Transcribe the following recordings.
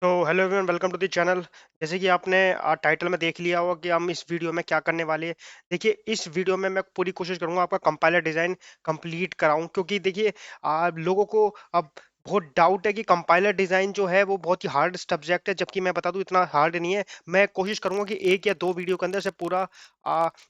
तो hello everyone, welcome to the channel. जैसे कि आपने टाइटल में देख लिया होगा कि हम इस वीडियो में क्या करने वाले हैं। देखिए, इस वीडियो में मैं पूरी कोशिश करूंगा आपका कंपाइलर डिजाइन कंप्लीट कराऊं, क्योंकि देखिए लोगों को अब बहुत डाउट है कि कंपाइलर डिजाइन जो है वो बहुत ही हार्ड सब्जेक्ट है, जबकि मैं बता दूं इतना हार्ड नहीं है। मैं कोशिश करूंगा कि एक या दो वीडियो के अंदर से पूरा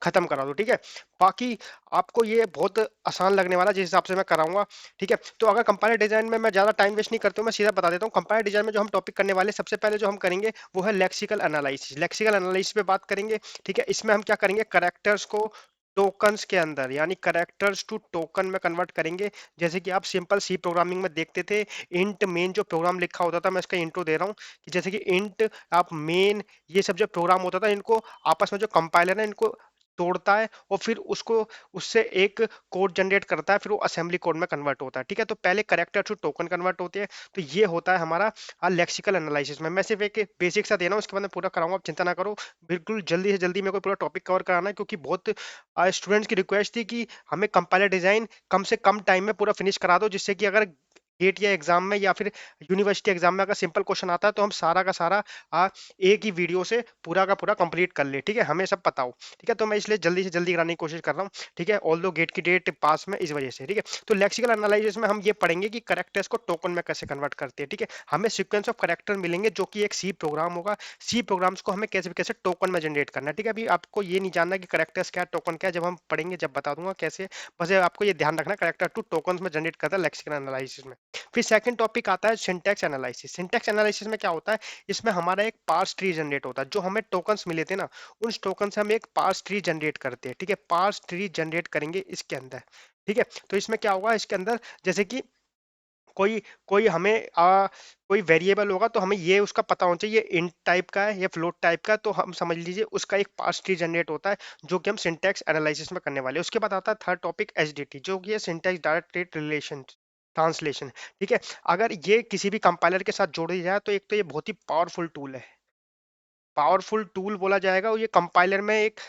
खत्म करा दूं, ठीक है। बाकी आपको ये बहुत आसान लगने वाला है जिस हिसाब से मैं कराऊंगा, ठीक है। तो अगर कंपाइलर डिजाइन में मैं ज्यादा टाइम वेस्ट नहीं करता हूं, मैं सीधा बता देता हूं। कंपाइलर डिजाइन में जो हम टॉपिक करने वाले हैं, सबसे पहले जो हम करेंगे वो है लेक्सिकल एनालिसिस। लेक्सिकल एनालिसिस पे बात करेंगे, ठीक है। इसमें हम क्या करेंगे, करेक्टर्स को टोकन्स के अंदर यानी करेक्टर्स टू टोकन में कन्वर्ट करेंगे। जैसे कि आप सिंपल सी प्रोग्रामिंग में देखते थे, इंट मेन जो प्रोग्राम लिखा होता था, मैं इसका इंट्रो दे रहा हूँ कि जैसे कि इंट आप मेन, ये सब जो प्रोग्राम होता था, इनको आपस में जो कंपाइलर है इनको तोड़ता है और फिर उसको उससे एक कोड जनरेट करता है, फिर वो असेंबली कोड में कन्वर्ट होता है, ठीक है। तो पहले करेक्टर टू टोकन कन्वर्ट होते हैं। तो ये होता है हमारा लेक्सिकल एनालिसिस में। मैं सिर्फ एक बेसिक सा दे रहा हूँ, उसके बाद मैं पूरा कराऊंगा, आप चिंता ना करो। बिल्कुल जल्दी से जल्दी मेरे को पूरा टॉपिक कवर कराना है, क्योंकि बहुत स्टूडेंट्स की रिक्वेस्ट थी कि हमें कंपाइलर डिजाइन कम से कम टाइम में पूरा फिनिश करा दो, जिससे कि अगर गेट या एग्जाम में या फिर यूनिवर्सिटी एग्जाम में अगर सिंपल क्वेश्चन आता है तो हम सारा का सारा एक ही वीडियो से पूरा का पूरा कंप्लीट कर ले, ठीक है। हमें सब पता हो, ठीक है। तो मैं इसलिए जल्दी से जल्दी कराने की कोशिश कर रहा हूँ, ठीक है। ऑल दो गेट की डेट पास में इस वजह से, ठीक है। तो लेक्सिकल एनालिसिस में हम ये पढ़ेंगे कि करेक्टर्स को टोकन में कैसे कन्वर्ट करते हैं, ठीक है। हमें सीक्वेंस ऑफ करेक्टर मिलेंगे जो कि एक सी प्रोग्राम होगा। सी प्रोग्राम्स को हमें कैसे कैसे टोकन में जनरेट करना है, ठीक है। अभी आपको ये नहीं जानना कि करेक्टर्स क्या टोकन क्या है, जब हम पढ़ेंगे जब बता दूंगा कैसे। बस आपको ये ध्यान रखना, करेक्टर टू टोकन में जनरेट करता है लेक्सिकल एनालिसिस में। फिर सेकंड टॉपिक आता है सिंटैक्स एनालिसिस। सिंटैक्स एनालिसिस में क्या होता है, इसमें हमारा एक पार्स ट्री जनरेट होता है। जो हमें टोकन्स मिले थे ना, उन टोकन से हम एक पार्स ट्री जनरेट करते हैं, ठीक है। पार्स ट्री जनरेट करेंगे इसके अंदर, ठीक है। तो इसमें क्या होगा, इसके अंदर जैसे कि कोई कोई हमें कोई वेरिएबल होगा, तो हमें ये उसका पता होना चाहिए इंट टाइप का है या फ्लोट टाइप का है, तो हम समझ लीजिए उसका एक पार्स ट्री जनरेट होता है, जो कि हम सिंटैक्स एनालिसिस में करने वाले हैं। उसके बाद आता है थर्ड टॉपिक एसडीटी, जो कि है सिंटैक्स डायरेक्ट रिलेशन ट्रांसलेशन, ठीक है। अगर ये किसी भी कंपाइलर के साथ जोड़ी जाए तो एक तो ये बहुत ही पावरफुल टूल है। पावरफुल टूल बोला जाएगा, और ये कंपाइलर में एक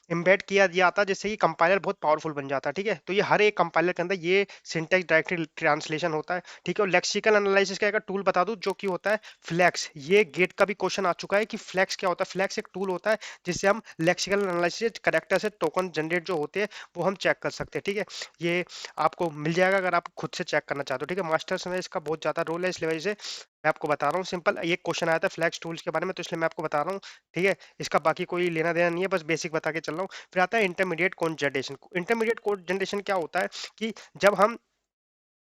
एम्बेड किया दिया था, जिससे कि कंपाइलर बहुत पावरफुल बन जाता है, ठीक है। तो ये हर एक कंपाइलर के अंदर ये सिंटैक्स डायरेक्ट ट्रांसलेशन होता है, ठीक है। और लेक्सिकल एनालिसिस का एक टूल बता दूं जो कि होता है फ्लेक्स। ये गेट का भी क्वेश्चन आ चुका है कि फ्लेक्स क्या होता है। फ्लेक्स एक टूल होता है जिससे हम लेक्सिकल एनालिसिस करेक्टर से टोकन जनरेट जो होते हैं वो हम चेक कर सकते हैं, ठीक है। ये आपको मिल जाएगा अगर आप खुद से चेक करना चाहते हो, ठीक है। मास्टर्स में इसका बहुत ज्यादा रोल है, इसलिए वजह से मैं आपको बता रहा हूँ। सिंपल ये क्वेश्चन आया था फ्लैक्स टूल्स के बारे में, तो इसलिए मैं आपको बता रहा हूँ, ठीक है। इसका बाकी कोई लेना देना नहीं है, बस बेसिक बता के चल रहा हूँ। फिर आता है intermediate code generation. Intermediate code generation क्या होता है कि जब हम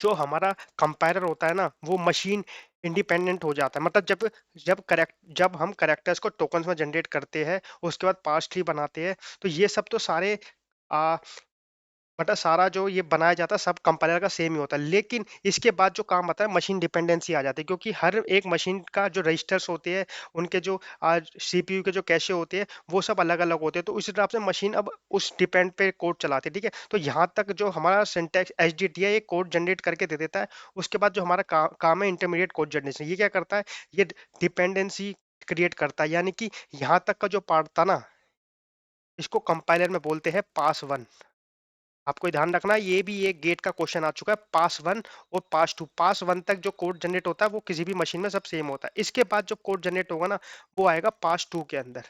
जो हमारा कंपाइलर होता है ना, वो मशीन इंडिपेंडेंट हो जाता है। मतलब जब हम करेक्टर्स को टोकन्स में जनरेट करते हैं, उसके बाद पास ट्री बनाते हैं, तो ये सब तो सारे आ, मतलब सारा जो ये बनाया जाता है सब कंपाइलर का सेम ही होता है। लेकिन इसके बाद जो काम आता है, मशीन डिपेंडेंसी आ जाती है, क्योंकि हर एक मशीन का जो रजिस्टर्स होते हैं, उनके जो सीपीयू के जो कैशे होते हैं, वो सब अलग अलग होते हैं। तो उस हिसाब से मशीन अब उस डिपेंड पे कोड चलाती है, ठीक है। तो यहाँ तक जो हमारा सिंटैक्स एच डी टी है, ये कोड जनरेट करके दे देता है। उसके बाद जो हमारा काम है इंटरमीडिएट कोड जनरेशन, ये क्या करता है, ये डिपेंडेंसी क्रिएट करता है। यानी कि यहाँ तक का जो पार्ट था ना, इसको कंपाइलर में बोलते हैं पास वन। आपको ध्यान रखना है, ये भी एक गेट का क्वेश्चन आ चुका है, पास वन और पास टू। पास वन तक जो कोड जनरेट होता है वो किसी भी मशीन में सब सेम होता है। इसके बाद जो कोड जनरेट होगा ना, वो आएगा पास टू के अंदर,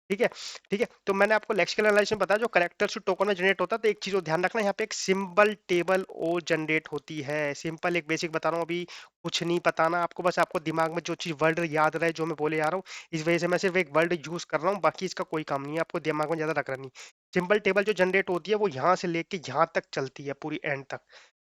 ठीक है। ठीक है, तो मैंने आपको लेक्सिकल एनालिसिस में बताया जो करेक्टर्स टू टोकन में जनरेट होता है। तो एक चीज और ध्यान रखना, यहाँ पे एक सिंबल टेबल ओ जनरेट होती है। सिंपल एक बेसिक बता रहा हूँ, अभी कुछ नहीं बताना आपको, बस आपको दिमाग में जो चीज वर्ड याद रहे जो मैं बोले आ रहा हूँ, इस वजह से मैं सिर्फ एक वर्ड यूज कर रहा हूँ, बाकी इसका कोई काम नहीं है, आपको दिमाग में ज्यादा रखना नहीं। सिंपल टेबल जो जनरेट होती है वो यहाँ से लेके यहाँ तक चलती है पूरी एंड तक,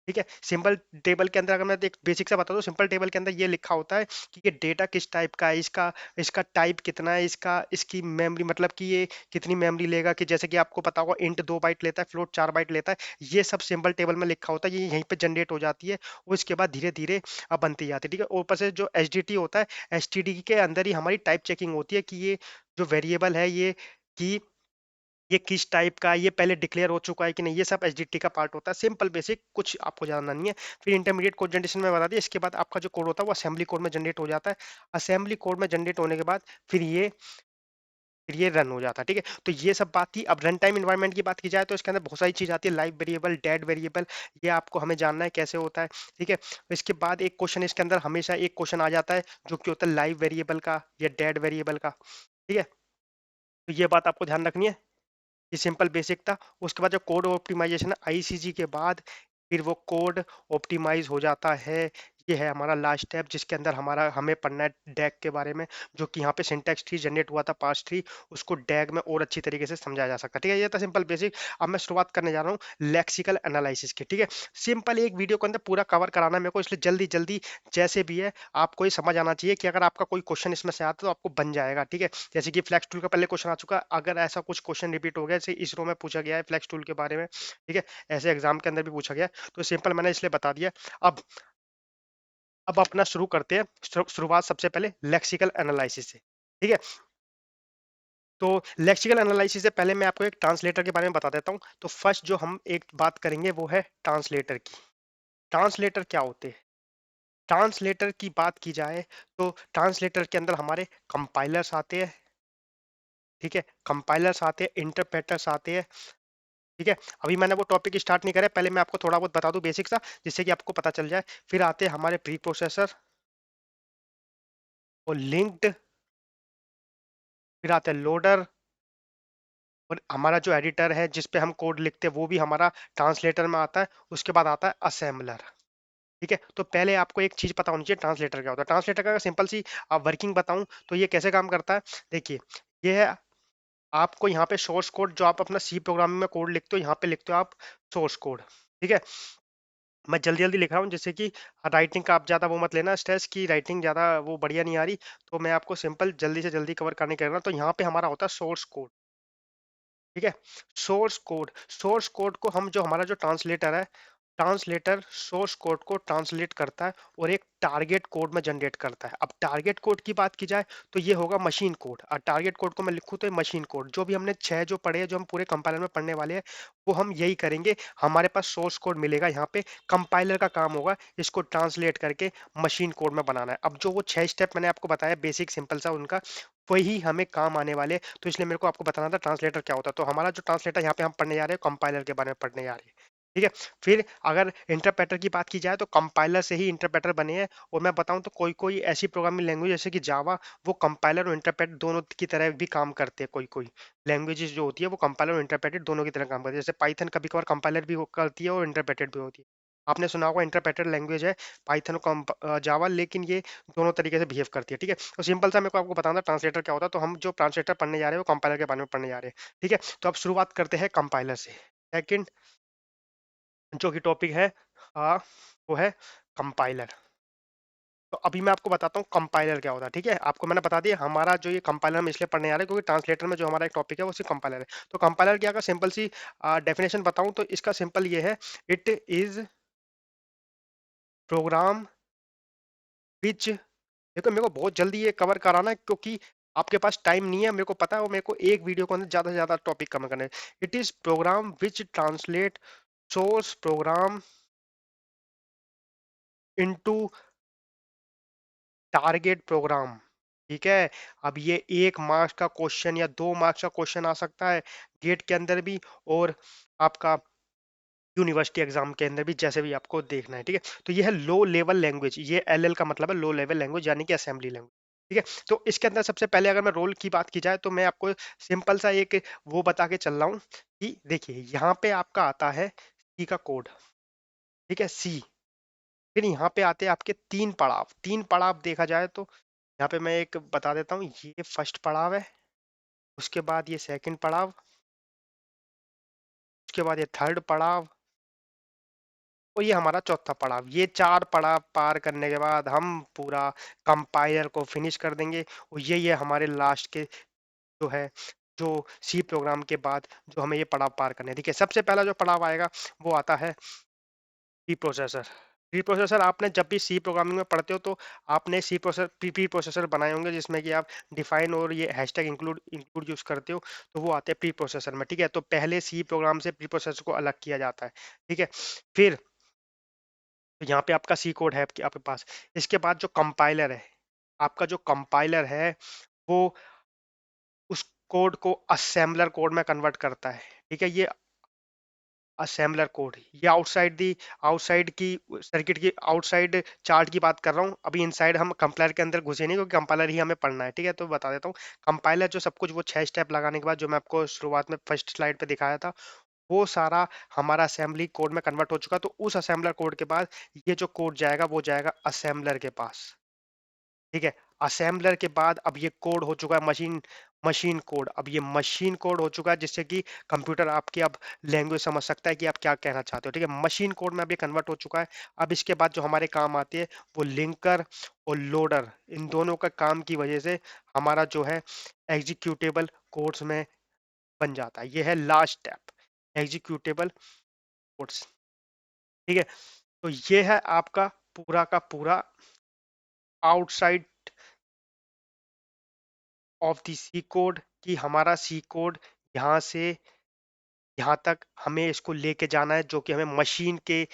ठीक है। सिंपल टेबल के अंदर अगर मैं एक बेसिक सा बता दूं, सिंपल टेबल के अंदर ये लिखा होता है कि ये डेटा किस टाइप का है, इसका इसका टाइप कितना है, इसका इसकी मेमोरी मतलब कि ये कितनी मेमोरी लेगा, कि जैसे कि आपको पता होगा इंट 2 बाइट लेता है, फ्लोट 4 बाइट लेता है। ये सब सिंपल टेबल में लिखा होता है, ये यहीं पे जनरेट हो जाती है। और इसके बाद धीरे धीरे अब बनती जाती है, ठीक है। और ऊपर से जो एच डी टी होता है, एच टी डी के अंदर ही हमारी टाइप चेकिंग होती है कि ये जो वेरिएबल है ये कि ये किस टाइप का है, ये पहले डिक्लेयर हो चुका है कि नहीं, ये सब एचडीटी का पार्ट होता है। सिंपल बेसिक, कुछ आपको जानना नहीं है। फिर इंटरमीडिएट कोड जनरेशन में बता दिया। इसके बाद आपका जो कोड होता है वो असेंबली कोड में जनरेट हो जाता है। असेंबली कोड में जनरेट होने के बाद फिर ये फिर ये रन हो जाता है, ठीक है। तो ये सब बात थी। अब रन टाइम इन्वायरमेंट की बात की जाए तो इसके अंदर बहुत सारी चीज आती है, लाइव वेरिएबल, डेड वेरिएबल, ये आपको हमें जानना है कैसे होता है, ठीक है। इसके बाद एक क्वेश्चन इसके अंदर हमेशा एक क्वेश्चन आ जाता है जो कि होता है लाइव वेरिएबल का या डेड वेरिएबल का, ठीक है। तो ये बात आपको ध्यान रखनी है। ये सिंपल बेसिक था। उसके बाद जो कोड ऑप्टिमाइजेशन है आईसीजी के बाद, फिर वो कोड ऑप्टिमाइज हो जाता है। ये है हमारा लास्ट स्टेप जिसके अंदर हमारा हमें पढ़ना है डैग के बारे में, जो कि यहाँ पे सिंटैक्स ट्री जनरेट हुआ था, पास ट्री, उसको डैग में और अच्छी तरीके से समझाया जा सकता है, ठीक है। ये था सिंपल बेसिक। अब मैं शुरुआत करने जा रहा हूँ लेक्सिकल एनालिसिस की, ठीक है। सिंपल एक वीडियो के अंदर पूरा कवर कराना है मेरे को, इसलिए जल्दी जल्दी जैसे भी है आपको ये समझ आना चाहिए कि अगर आपका कोई क्वेश्चन इसमें से आता तो आपको बन जाएगा, ठीक है। जैसे कि फ्लैक्स टूल का पहले क्वेश्चन आ चुका, अगर ऐसा कुछ क्वेश्चन रिपीट हो गया, जैसे इसरो में पूछा गया है फ्लैक्स टूल के बारे में, ठीक है, ऐसे एग्जाम के अंदर भी पूछा गया है, तो सिंपल मैंने इसलिए बता दिया। अब अब अपना शुरू करते हैं। शुरुआत सबसे पहले लेक्सिकल एनालिसिस से, ठीक है। तो लेक्सिकल एनालिसिस से पहले मैं आपको एक ट्रांसलेटर के बारे में बता देता हूँ। तो फर्स्ट जो हम एक बात करेंगे वो है ट्रांसलेटर की। ट्रांसलेटर क्या होते हैं? ट्रांसलेटर की बात की जाए तो ट्रांसलेटर के अंदर हमारे कंपाइलर्स आते हैं, ठीक है, कंपाइलर्स आते हैं, इंटरप्रेटर्स आते हैं, ठीक है। अभी मैंने वो टॉपिक स्टार्ट नहीं करा, पहले मैं आपको थोड़ा बहुत बता दूं बेसिक सा, जिससे कि आपको पता चल जाए। फिर आते हैं हमारे प्री प्रोसेसर और लिंक्ड, फिर आते हैं लोडर, और हमारा जो एडिटर है जिस पे हम कोड लिखते हैं वो भी हमारा ट्रांसलेटर में आता है। उसके बाद आता है असेंबलर, ठीक है। तो पहले आपको एक चीज पता होनी चाहिए, ट्रांसलेटर क्या होता है। ट्रांसलेटर का सिंपल सी वर्किंग बताऊं तो ये कैसे काम करता है, देखिए। ये है आपको यहाँ पे सोर्स कोड, जो आप अपना सी प्रोग्रामिंग में कोड लिखते हो यहाँ पे लिखते हो आप सोर्स कोड, ठीक है। मैं जल्दी जल्दी लिख रहा हूँ जिससे कि राइटिंग का आप ज़्यादा वो मत लेना स्ट्रेस की राइटिंग ज़्यादा वो बढ़िया नहीं आ रही, तो मैं आपको सिंपल जल्दी से जल्दी कवर करने कर रहा हूँ। तो यहाँ पे हमारा होता है सोर्स कोड, ठीक है। सोर्स कोड को हम, जो हमारा जो ट्रांसलेटर है, ट्रांसलेटर सोर्स कोड को ट्रांसलेट करता है और एक टारगेट कोड में जनरेट करता है। अब टारगेट कोड की बात की जाए तो ये होगा मशीन कोड, और टारगेट कोड को मैं लिखूँ तो ये मशीन कोड, जो भी हमने छह जो पढ़े हैं, जो हम पूरे कंपाइलर में पढ़ने वाले हैं, वो हम यही करेंगे। हमारे पास सोर्स कोड मिलेगा, यहाँ पे कंपाइलर का काम होगा इसको ट्रांसलेट करके मशीन कोड में बनाना है। अब जो वो छह स्टेप मैंने आपको बताया बेसिक सिंपल सा उनका, वही हमें काम आने वाले, तो इसलिए मेरे को आपको बताना था ट्रांसलेटर क्या होता है। तो हमारा जो ट्रांसलेटर यहाँ पे हम पढ़ने जा रहे हैं, कंपाइलर के बारे में पढ़ने जा रहे हैं, ठीक है। फिर अगर इंटरप्रेटर की बात की जाए तो कंपाइलर से ही इंटरप्रेटर बने हैं। और मैं बताऊं तो कोई कोई ऐसी प्रोग्रामिंग लैंग्वेज जैसे कि जावा, वो कंपाइलर और इंटरप्रेटर दोनों की तरह भी काम करते हैं। कोई कोई लैंग्वेजेस जो होती है वो कंपाइलर और इंटरप्रेटर दोनों की तरह काम करती है। जैसे पाइथन कभी कभार कंपाइलर भी करती है और इंटरप्रेटेड भी होती है। आपने सुना होगा इंटरप्रेटेड लैंग्वेज है पाइथन जावा, लेकिन ये दोनों तरीके से बिहेव करती है, ठीक है। तो सिंपल सा मेरे को आपको बताना ट्रांसलेटर क्या होता है। तो हम जो ट्रांसलेटर पढ़ने जा रहे हैं वो कंपाइलर के बारे में पढ़ने जा रहे हैं, ठीक है। तो अब शुरुआत करते हैं कंपाइलर से। सेकंड जो कि टॉपिक है, हाँ, वो है कंपाइलर। तो अभी मैं आपको बताता हूँ कंपाइलर क्या होता है, ठीक है। आपको मैंने बता दिया हमारा जो ये कंपाइलर हम इसलिए पढ़ने आ रहे हैं क्योंकि ट्रांसलेटर में जो हमारा एक टॉपिक है वो सिर्फ कंपाइलर है। तो कंपाइलर क्या का सिंपल सी डेफिनेशन बताऊं तो इसका सिंपल ये है, इट इज प्रोग्राम विच, देखो मेरे को बहुत जल्दी ये कवर कराना है क्योंकि आपके पास टाइम नहीं है, मेरे को पता है। और मेरे को एक वीडियो के अंदर ज्यादा से ज्यादा टॉपिक कवर करना है। It is program which translate source program into target program, ठीक है। अब ये 1 मार्क्स का क्वेश्चन या 2 मार्क्स का क्वेश्चन आ सकता है गेट के अंदर भी, और आपका यूनिवर्सिटी एग्जाम के अंदर भी, जैसे भी आपको देखना है, ठीक है। तो ये है लो लेवल लैंग्वेज, ये एलएल का मतलब है लो लेवल लैंग्वेज, यानी कि असेंबली लैंग्वेज, ठीक है। तो इसके अंदर सबसे पहले अगर मैं रोल की बात की जाए तो मैं आपको सिंपल सा एक वो बता के चल रहा हूँ कि देखिए यहाँ पे आपका आता है सी का कोड, ठीक है, सी। फिर यहाँ पे आते हैं आपके 3 पड़ाव। 3 पड़ाव देखा जाए तो यहाँ पे मैं एक बता देता हूँ, ये फर्स्ट पड़ाव है, उसके बाद ये सेकंड पड़ाव, उसके बाद ये थर्ड पड़ाव, और ये हमारा चौथा पड़ाव। ये 4 पड़ाव पार करने के बाद हम पूरा कंपाइलर को फिनिश कर देंगे। और ये हमारे लास्ट के जो है, जो सी प्रोग्राम के बाद जो हमें ये पड़ाव पार करने हैं, ठीक है। सबसे पहला जो पड़ाव आएगा वो आता है प्री प्रोसेसर। प्री प्रोसेसर आपने जब भी सी प्रोग्रामिंग में पढ़ते हो तो आपने सी प्रोसेसर प्री प्रोसेसर बनाए होंगे, जिसमें कि आप डिफाइन और ये हैशटैग इंक्लूड इंक्लूड यूज करते हो, तो वो आते हैं प्री प्रोसेसर में, ठीक है। तो पहले सी प्रोग्राम से प्री प्रोसेसर को अलग किया जाता है, ठीक है। फिर तो यहाँ पे आपका सी कोड है आपके पास। इसके बाद जो कंपाइलर है, आपका जो कंपाइलर है वो कोड को असेंबलर कोड में कन्वर्ट करता है। ठीक है, ये असेंबलर कोड, ये आउटसाइड की सर्किट की आउटसाइड चार्ट की बात कर रहा हूँ। अभी इनसाइड हम कंपाइलर के अंदर घुसे नहीं, क्योंकि कंपाइलर ही हमें पढ़ना है। ठीक है, तो बता देता हूँ। कंपाइलर जो सब कुछ वो 6 स्टेप लगाने के बाद जो मैं आपको शुरुआत में फर्स्ट स्लाइड पे दिखाया था, वो सारा हमारा असेंबली कोड में कन्वर्ट हो चुका। तो उस असेंबलर कोड के बाद ये जो कोड जाएगा वो जाएगा असेंबलर के पास। ठीक है, असेंबलर के बाद अब ये कोड हो चुका है मशीन मशीन कोड। अब ये मशीन कोड हो चुका है, जिससे कि कंप्यूटर आपकी अब लैंग्वेज समझ सकता है कि आप क्या कहना चाहते हो। ठीक है, मशीन कोड में अब ये कन्वर्ट हो चुका है। अब इसके बाद जो हमारे काम आती है वो लिंकर और लोडर, इन दोनों का काम की वजह से हमारा जो है एग्जीक्यूटेबल कोड्स में बन जाता है। ये है लास्ट स्टेप, एग्जीक्यूटेबल कोड्स। ठीक है, तो ये है आपका पूरा का पूरा outside of the C code, कि हमारा सी कोड यहाँ से यहाँ तक हमें इसको लेके जाना है, जो कि हमें मशीन के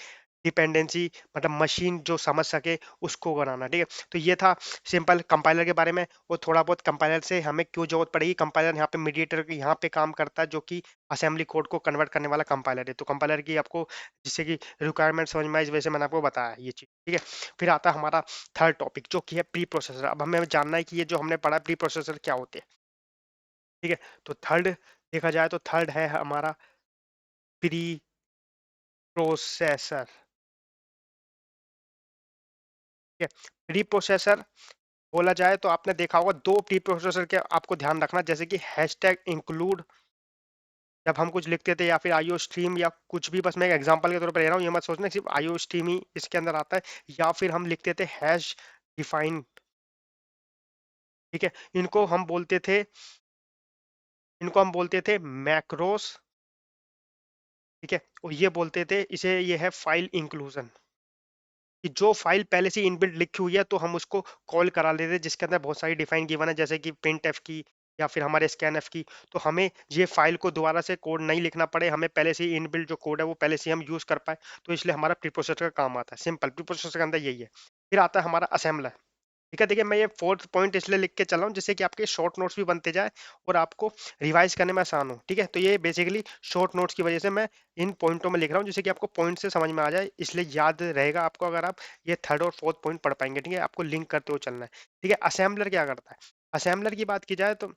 डिपेंडेंसी, मतलब मशीन जो समझ सके उसको बनाना। ठीक है, तो ये था सिंपल कंपाइलर के बारे में। और थोड़ा बहुत कंपाइलर से हमें क्यों जरूरत पड़ेगी, कंपाइलर यहाँ पे मीडिएटर यहाँ पे काम करता है, जो कि असेंबली कोड को कन्वर्ट करने वाला कंपाइलर है। तो कंपाइलर की आपको जिससे कि रिक्वायरमेंट समझ में आए, इस वजह से मैंने आपको बताया ये चीज़। ठीक है, फिर आता है हमारा थर्ड टॉपिक, जो कि है प्री प्रोसेसर। अब हमें जानना है कि ये जो हमने पढ़ा प्री प्रोसेसर क्या होते हैं। ठीक है, तो थर्ड देखा जाए तो थर्ड है हमारा प्री प्रोसेसर। ठीक है, प्री प्रोसेसर बोला जाए तो आपने देखा होगा दो प्री प्रोसेसर के आपको ध्यान रखना, जैसे कि हैशटैग इंक्लूड, जब हम कुछ लिखते थे, या फिर आईओ स्ट्रीम, या कुछ भी, बस मैं एक एग्जांपल के तौर पर ले रहा हूँ, ये मत सोचना सिर्फ आईओ स्ट्रीम ही इसके अंदर आता है। या फिर हम लिखते थे हैश डिफाइन। ठीक है, इनको हम बोलते थे मैक्रोस। ठीक है, और ये बोलते थे इसे, ये है फाइल इंक्लूजन, कि जो फाइल पहले से इनबिल्ट लिखी हुई है तो हम उसको कॉल करा लेते हैं, जिसके अंदर बहुत सारी डिफाइन गिवन है, जैसे कि प्रिंट एफ की या फिर हमारे स्कैन एफ की। तो हमें ये फाइल को दोबारा से कोड नहीं लिखना पड़े, हमें पहले से ही इनबिल्ट जो कोड है वो पहले से ही हम यूज कर पाए। तो इसलिए हमारा प्रीप्रोसेसर का काम आता है। सिंपल प्रीप्रोसेसर के अंदर यही है। फिर आता है हमारा असेंबलर। ठीक है, देखिए मैं ये फोर्थ पॉइंट इसलिए लिख के चल रहा हूँ जिससे कि आपके शॉर्ट नोट्स भी बनते जाए और आपको रिवाइज करने में आसान हो। ठीक है, तो ये बेसिकली शॉर्ट नोट्स की वजह से मैं इन पॉइंटों में लिख रहा हूँ, जिससे कि आपको पॉइंट से समझ में आ जाए, इसलिए याद रहेगा आपको अगर आप ये थर्ड और फोर्थ पॉइंट पढ़ पाएंगे। ठीक है, आपको लिंक करते हुए चलना है। ठीक है, असेंबलर क्या करता है। असेंबलर की बात की जाए तो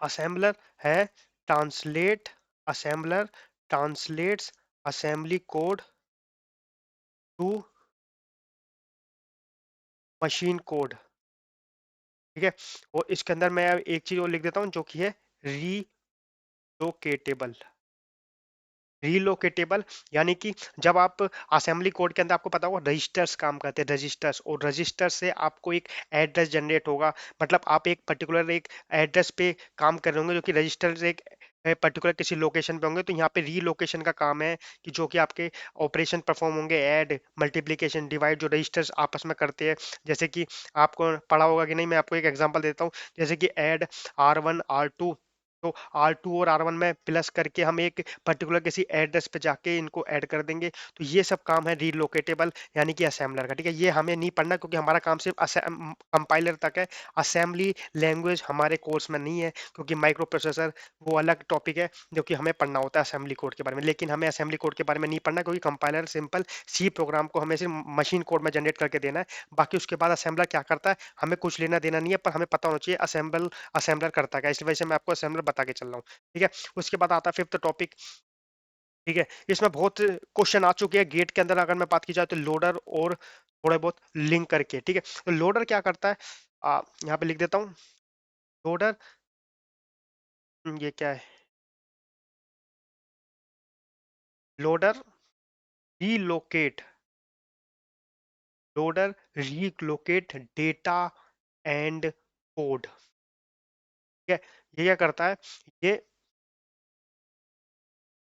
असेंबलर है translate assembler translates assembly code to machine code. ठीक है, और इसके अंदर मैं एक चीज और लिख देता हूँ, जो कि है रीलोकेटेबल। रीलोकेटेबल यानी कि जब आप असेंबली कोड के अंदर, आपको पता होगा रजिस्टर्स काम करते हैं, रजिस्टर्स, और रजिस्टर से आपको एक एड्रेस जनरेट होगा। मतलब आप एक पर्टिकुलर एक एड्रेस पे काम कर रहे होंगे, जो कि रजिस्टर से एक पर्टिकुलर किसी लोकेशन पे होंगे। तो यहाँ पे रीलोकेशन का काम है, कि जो कि आपके ऑपरेशन परफॉर्म होंगे, ऐड, मल्टीप्लिकेशन, डिवाइड, जो रजिस्टर्स आपस में करते हैं। जैसे कि आपको पढ़ा होगा कि नहीं, मैं आपको एक एग्जांपल देता हूँ, जैसे कि ऐड R1 R2। तो R2 और R1 में प्लस करके हम एक पर्टिकुलर किसी एड्रेस पे जाके इनको ऐड कर देंगे। तो ये सब काम है रीलोकेटेबल यानी कि असेंबलर का। ठीक है, ये हमें नहीं पढ़ना, क्योंकि हमारा काम सिर्फ कंपाइलर तक है। असेंबली लैंग्वेज हमारे कोर्स में नहीं है, क्योंकि माइक्रो प्रोसेसर वो अलग टॉपिक है जो कि हमें पढ़ना होता है असेंबली कोड के बारे में। लेकिन हमें असेंबली कोड के बारे में नहीं पढ़ना, क्योंकि कंपाइलर सिंपल सी प्रोग्राम को हमें सिर्फ मशीन कोड में जनरेट करके देना है। बाकी उसके बाद असेंबलर क्या करता है हमें कुछ लेना देना नहीं है, पर हमें पता होना चाहिए असेंबलर करता क्या। इस वजह से मैं आपको असेंबलर बता के चल रहा हूँ। ठीक है, उसके बाद आता है फिफ्थ टॉपिक। ठीक है, इसमें बहुत क्वेश्चन आ चुके हैं गेट के अंदर, अगर मैं बात की जाए तो लोडर और थोड़े बहुत लिंक करके। ठीक है, तो लोडर क्या करता है, यहाँ पे लिख देता हूँ। लोडर, ये क्या है, loader relocate loader relocate data and code. ठीक है, ये क्या करता है, ये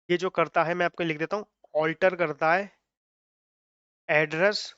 ये जो करता है मैं आपको लिख देता हूँ, ऑल्टर करता है एड्रेस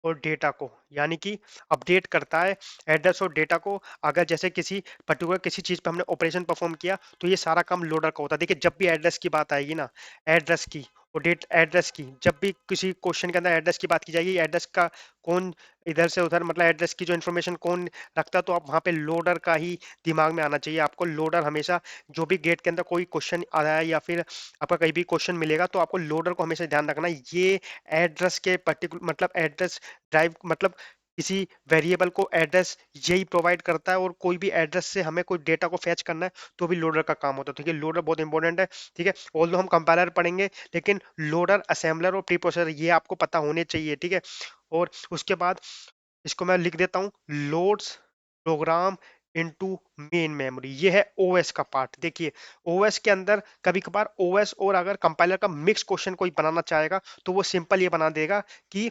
और डेटा को, यानी कि अपडेट करता है एड्रेस और डेटा को। अगर जैसे किसी पर्टिकुलर किसी चीज पे हमने ऑपरेशन परफॉर्म किया, तो ये सारा काम लोडर का होता है। देखिए जब भी एड्रेस की बात आएगी ना, एड्रेस की और डेट एड्रेस की, जब भी किसी क्वेश्चन के अंदर एड्रेस की बात की जाएगी, एड्रेस का कौन इधर से उधर मतलब एड्रेस की जो इन्फॉर्मेशन कौन रखता है, तो आप वहाँ पे लोडर का ही दिमाग में आना चाहिए आपको। लोडर हमेशा जो भी गेट के अंदर कोई क्वेश्चन आ रहा है या फिर आपका कहीं भी क्वेश्चन मिलेगा, तो आपको लोडर को हमेशा ध्यान रखना है। ये एड्रेस के पर्टिकुलर मतलब एड्रेस ड्राइव मतलब किसी वेरिएबल को एड्रेस यही प्रोवाइड करता है, और कोई भी एड्रेस से हमें कोई डेटा को फैच करना है तो भी लोडर का काम होता है। ठीक है, लोडर बहुत इंपॉर्टेंट है। ठीक है, ऑल्दो हम कंपाइलर पढ़ेंगे, लेकिन लोडर, असेंबलर और प्री प्रोसेसर ये आपको पता होने चाहिए। ठीक है, और उसके बाद इसको मैं लिख देता हूँ, loads programme into main memory. ये है ओएस का पार्ट। देखिए, ओएस के अंदर कभी कभार ओएस और अगर कंपाइलर का मिक्स क्वेश्चन कोई बनाना चाहेगा, तो वो सिंपल ये बना देगा कि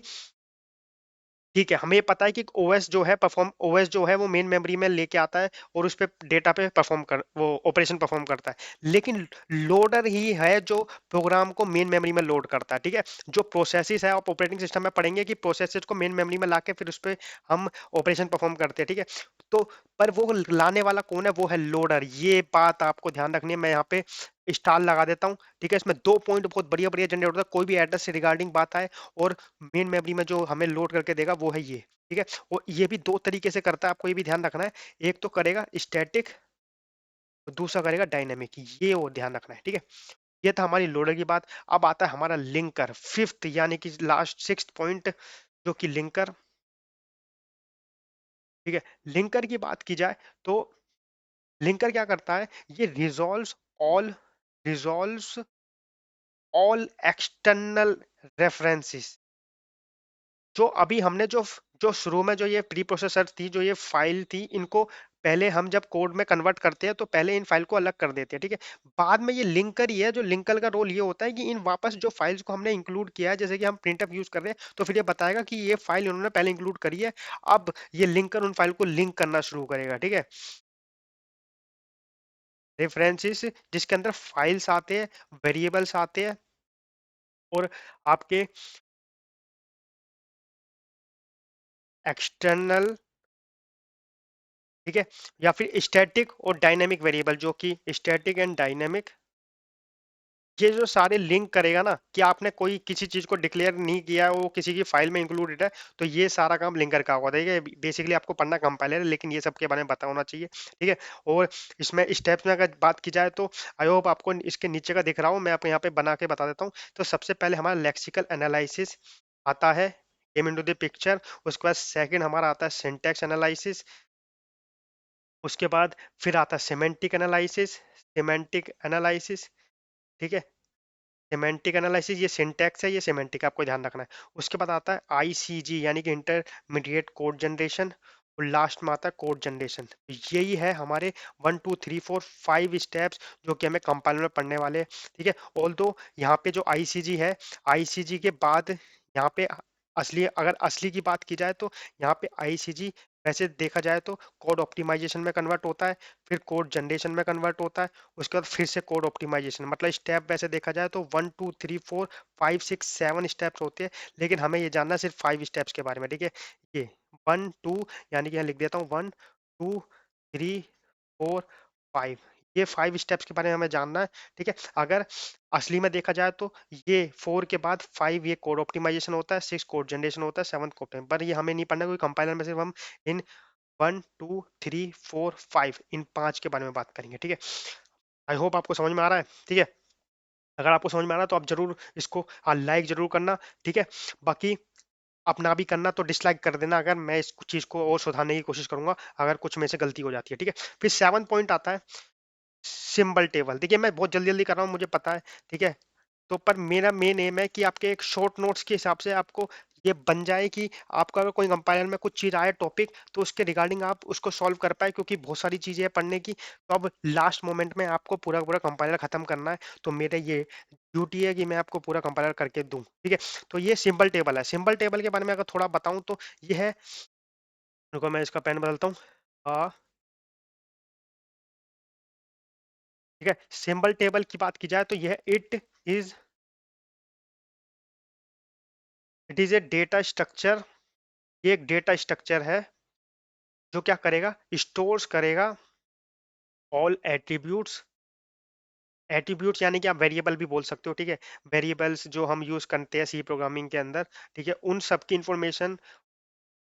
ठीक है, हमें ये पता है कि ओएस जो है परफॉर्म ओएस जो है वो मेन मेमोरी में लेके आता है और उस पे डेटा पे परफॉर्म कर वो ऑपरेशन परफॉर्म करता है, लेकिन लोडर ही है जो प्रोग्राम को मेन मेमोरी में लोड करता है। ठीक है, जो प्रोसेसेस है, आप ऑपरेटिंग सिस्टम में पढ़ेंगे कि प्रोसेसेस को मेन मेमोरी में लाके फिर उस पे हम ऑपरेशन परफॉर्म करते हैं। ठीक है, तो पर वो लाने वाला कौन है, वो है लोडर। ये बात आपको ध्यान रखनी है। मैं यहाँ पे स्टार लगा देता हूँ। ठीक है, इसमें 2 पॉइंट बहुत बढ़िया बढ़िया जनरेट होता है। कोई भी एड्रेस से रिगार्डिंग बात आए और मेन मेमोरी में जो हमें लोड करके देगा वो है ये। ठीक है, और ये भी दो तरीके से करता है, आपको ये भी ध्यान रखना है। एक तो करेगा स्टैटिक, दूसरा करेगा डायनेमिक, ये वो ध्यान रखना है। ठीक है, ये था हमारी लोडर की बात। अब आता है हमारा लिंकर, फिफ्थ यानी कि लास्ट सिक्स पॉइंट, जो कि लिंकर। ठीक है, लिंकर की बात की जाए तो लिंकर क्या करता है, ये all resolves all external references. जो अभी हमने जो शुरू में जो ये प्री प्रोसेसर थी, जो ये फाइल थी, इनको पहले हम जब कोड में कन्वर्ट करते हैं तो पहले इन फाइल को अलग कर देते हैं। ठीक है, बाद में ये लिंकर ही है, जो लिंकर का रोल ये होता है कि इन वापस जो फाइल्स को हमने इंक्लूड किया है, जैसे कि हम प्रिंटफ यूज कर रहे हैं, तो फिर ये बताएगा कि ये फाइल उन्होंने पहले इंक्लूड करी है। अब ये लिंकर उन फाइल को लिंक करना शुरू करेगा। ठीक है, रेफरेंसेस जिसके अंदर फाइल्स आते हैं, वेरिएबल्स आते हैं, और आपके एक्सटर्नल, ठीक है, या फिर स्टैटिक और डायनेमिक वेरिएबल, जो कि स्टैटिक एंड डायनेमिक, ये जो सारे लिंक करेगा ना, कि आपने कोई किसी चीज को डिक्लेयर नहीं किया है, वो किसी की फाइल में इंक्लूडेड है, तो ये सारा काम लिंकर का होगा। देखिए, बेसिकली आपको पढ़ना कंपाइलर है, लेकिन ये सब के बारे में पता होना चाहिए। ठीक है, और इसमें स्टेप्स में अगर बात की जाए तो आई होप आपको इसके नीचे का दिख रहा हूँ, मैं आपको यहाँ पे बना के बता देता हूँ। तो सबसे पहले हमारा लेक्सिकल एनालिसिस आता है, केम इनटू द पिक्चर। उसके बाद सेकंड हमारा आता है सिंटैक्स एनालिसिस। उसके बाद फिर आता है सिमेंटिक एनालिसिस, सिमेंटिक एनालिसिस। ठीक है, सिमेंटिक एनालिसिस, ये सिंटैक्स है, ये सिमेंटिक, आपको ध्यान रखना है। उसके बाद आता है आईसीजी यानी कि इंटरमीडिएट कोड जनरेशन, और लास्ट में आता है कोड जनरेशन। यही है हमारे 1 2 3 4 5 स्टेप्स जो कि हमें कंपाइलर में पढ़ने वाले हैं। ठीक है, ऑल दो यहाँ पे जो आईसीजी है, आईसीजी के बाद यहाँ पे असली, अगर असली की बात की जाए तो यहाँ पे आईसीजी वैसे देखा जाए तो कोड ऑप्टिमाइजेशन में कन्वर्ट होता है, फिर कोड जनरेशन में कन्वर्ट होता है, उसके बाद फिर से कोड ऑप्टिमाइजेशन। मतलब स्टेप वैसे देखा जाए तो 1 2 3 4 5 6 7 स्टेप्स होते हैं, लेकिन हमें ये जानना है सिर्फ 5 स्टेप्स के बारे में। ठीक है, ये 1 2 यानी कि यहाँ लिख देता हूँ 1 2 3 4 5, ये 5 स्टेप्स के बारे में हमें जानना है। ठीक है, अगर असली में देखा जाए तो ये 4 के बाद 5 ये कोड ऑप्टिमाइजेशन होता है, 6 कोड जनरेशन होता है, 7 कोड, पर ये हमें नहीं पढ़ना, कोई कंपाइलर में सिर्फ हम इन 1 2 3 4 5 इन 5 के बारे में बात करेंगे। ठीक है, आई होप आपको समझ में आ रहा है। ठीक है, अगर आपको समझ में आ रहा है तो आप जरूर इसको लाइक जरूर करना। ठीक है, बाकी अपना भी करना तो डिसलाइक कर देना, अगर मैं इस चीज को और सुधारने की कोशिश करूंगा अगर कुछ में से गलती हो जाती है। ठीक है, फिर 7 पॉइंट आता है सिंबल टेबल। देखिए, मैं बहुत जल्दी जल्दी कर रहा हूँ, मुझे पता है। ठीक है, तो पर मेरा मेन एम है कि आपके एक शॉर्ट नोट्स के हिसाब से आपको ये बन जाए कि आपका अगर कोई कंपाइलर में कुछ चीज आए टॉपिक, तो उसके रिगार्डिंग आप उसको सॉल्व कर पाए, क्योंकि बहुत सारी चीजें हैं पढ़ने की। तो अब लास्ट मोमेंट में आपको पूरा पूरा कंपाइलर खत्म करना है, तो मेरा ये ड्यूटी है कि मैं आपको पूरा कंपाइलर करके दूं। ठीक है, तो ये सिंबल टेबल है। सिंबल टेबल के बारे में अगर थोड़ा बताऊं तो ये है, रुको मैं इसका पेन बदलता हूँ। ठीक है, सिंबल टेबल की बात की जाए तो यह is it is a data structure. ये एक डेटा स्ट्रक्चर है जो क्या करेगा, स्टोर्स करेगा ऑल एट्रीब्यूट्स। एट्रीब्यूट्स यानी कि आप वेरिएबल भी बोल सकते हो। ठीक है, वेरिएबल्स जो हम यूज करते हैं सी प्रोग्रामिंग के अंदर। ठीक है, उन सब की इंफॉर्मेशन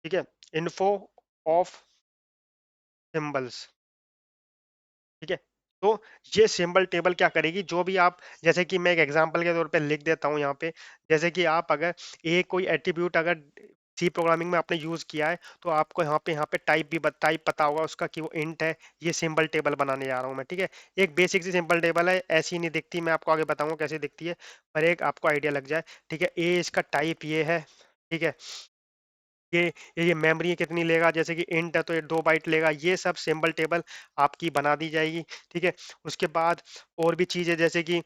ठीक है, इन्फो ऑफ सिंबल्स। ठीक है, तो ये सिंबल टेबल क्या करेगी, जो भी आप, जैसे कि मैं एक एग्जांपल के तौर पे लिख देता हूँ यहाँ पे, जैसे कि आप अगर एक कोई एट्रीब्यूट अगर सी प्रोग्रामिंग में आपने यूज किया है, तो आपको यहाँ पे टाइप भी टाइप पता होगा उसका कि वो इंट है। ये सिंबल टेबल बनाने जा रहा हूँ मैं। ठीक है, एक बेसिक सी सिंबल टेबल है, ऐसी नहीं दिखती, मैं आपको आगे बताऊंगा कैसे दिखती है, पर एक आपको आइडिया लग जाए। ठीक है, ए इसका टाइप ये है। ठीक है, ये ये मेमोरी कितनी लेगा, जैसे कि इंट है तो ये 2 बाइट लेगा, ये सब सिंबल टेबल आपकी बना दी जाएगी। ठीक है, उसके बाद और भी चीज़ है, जैसे कि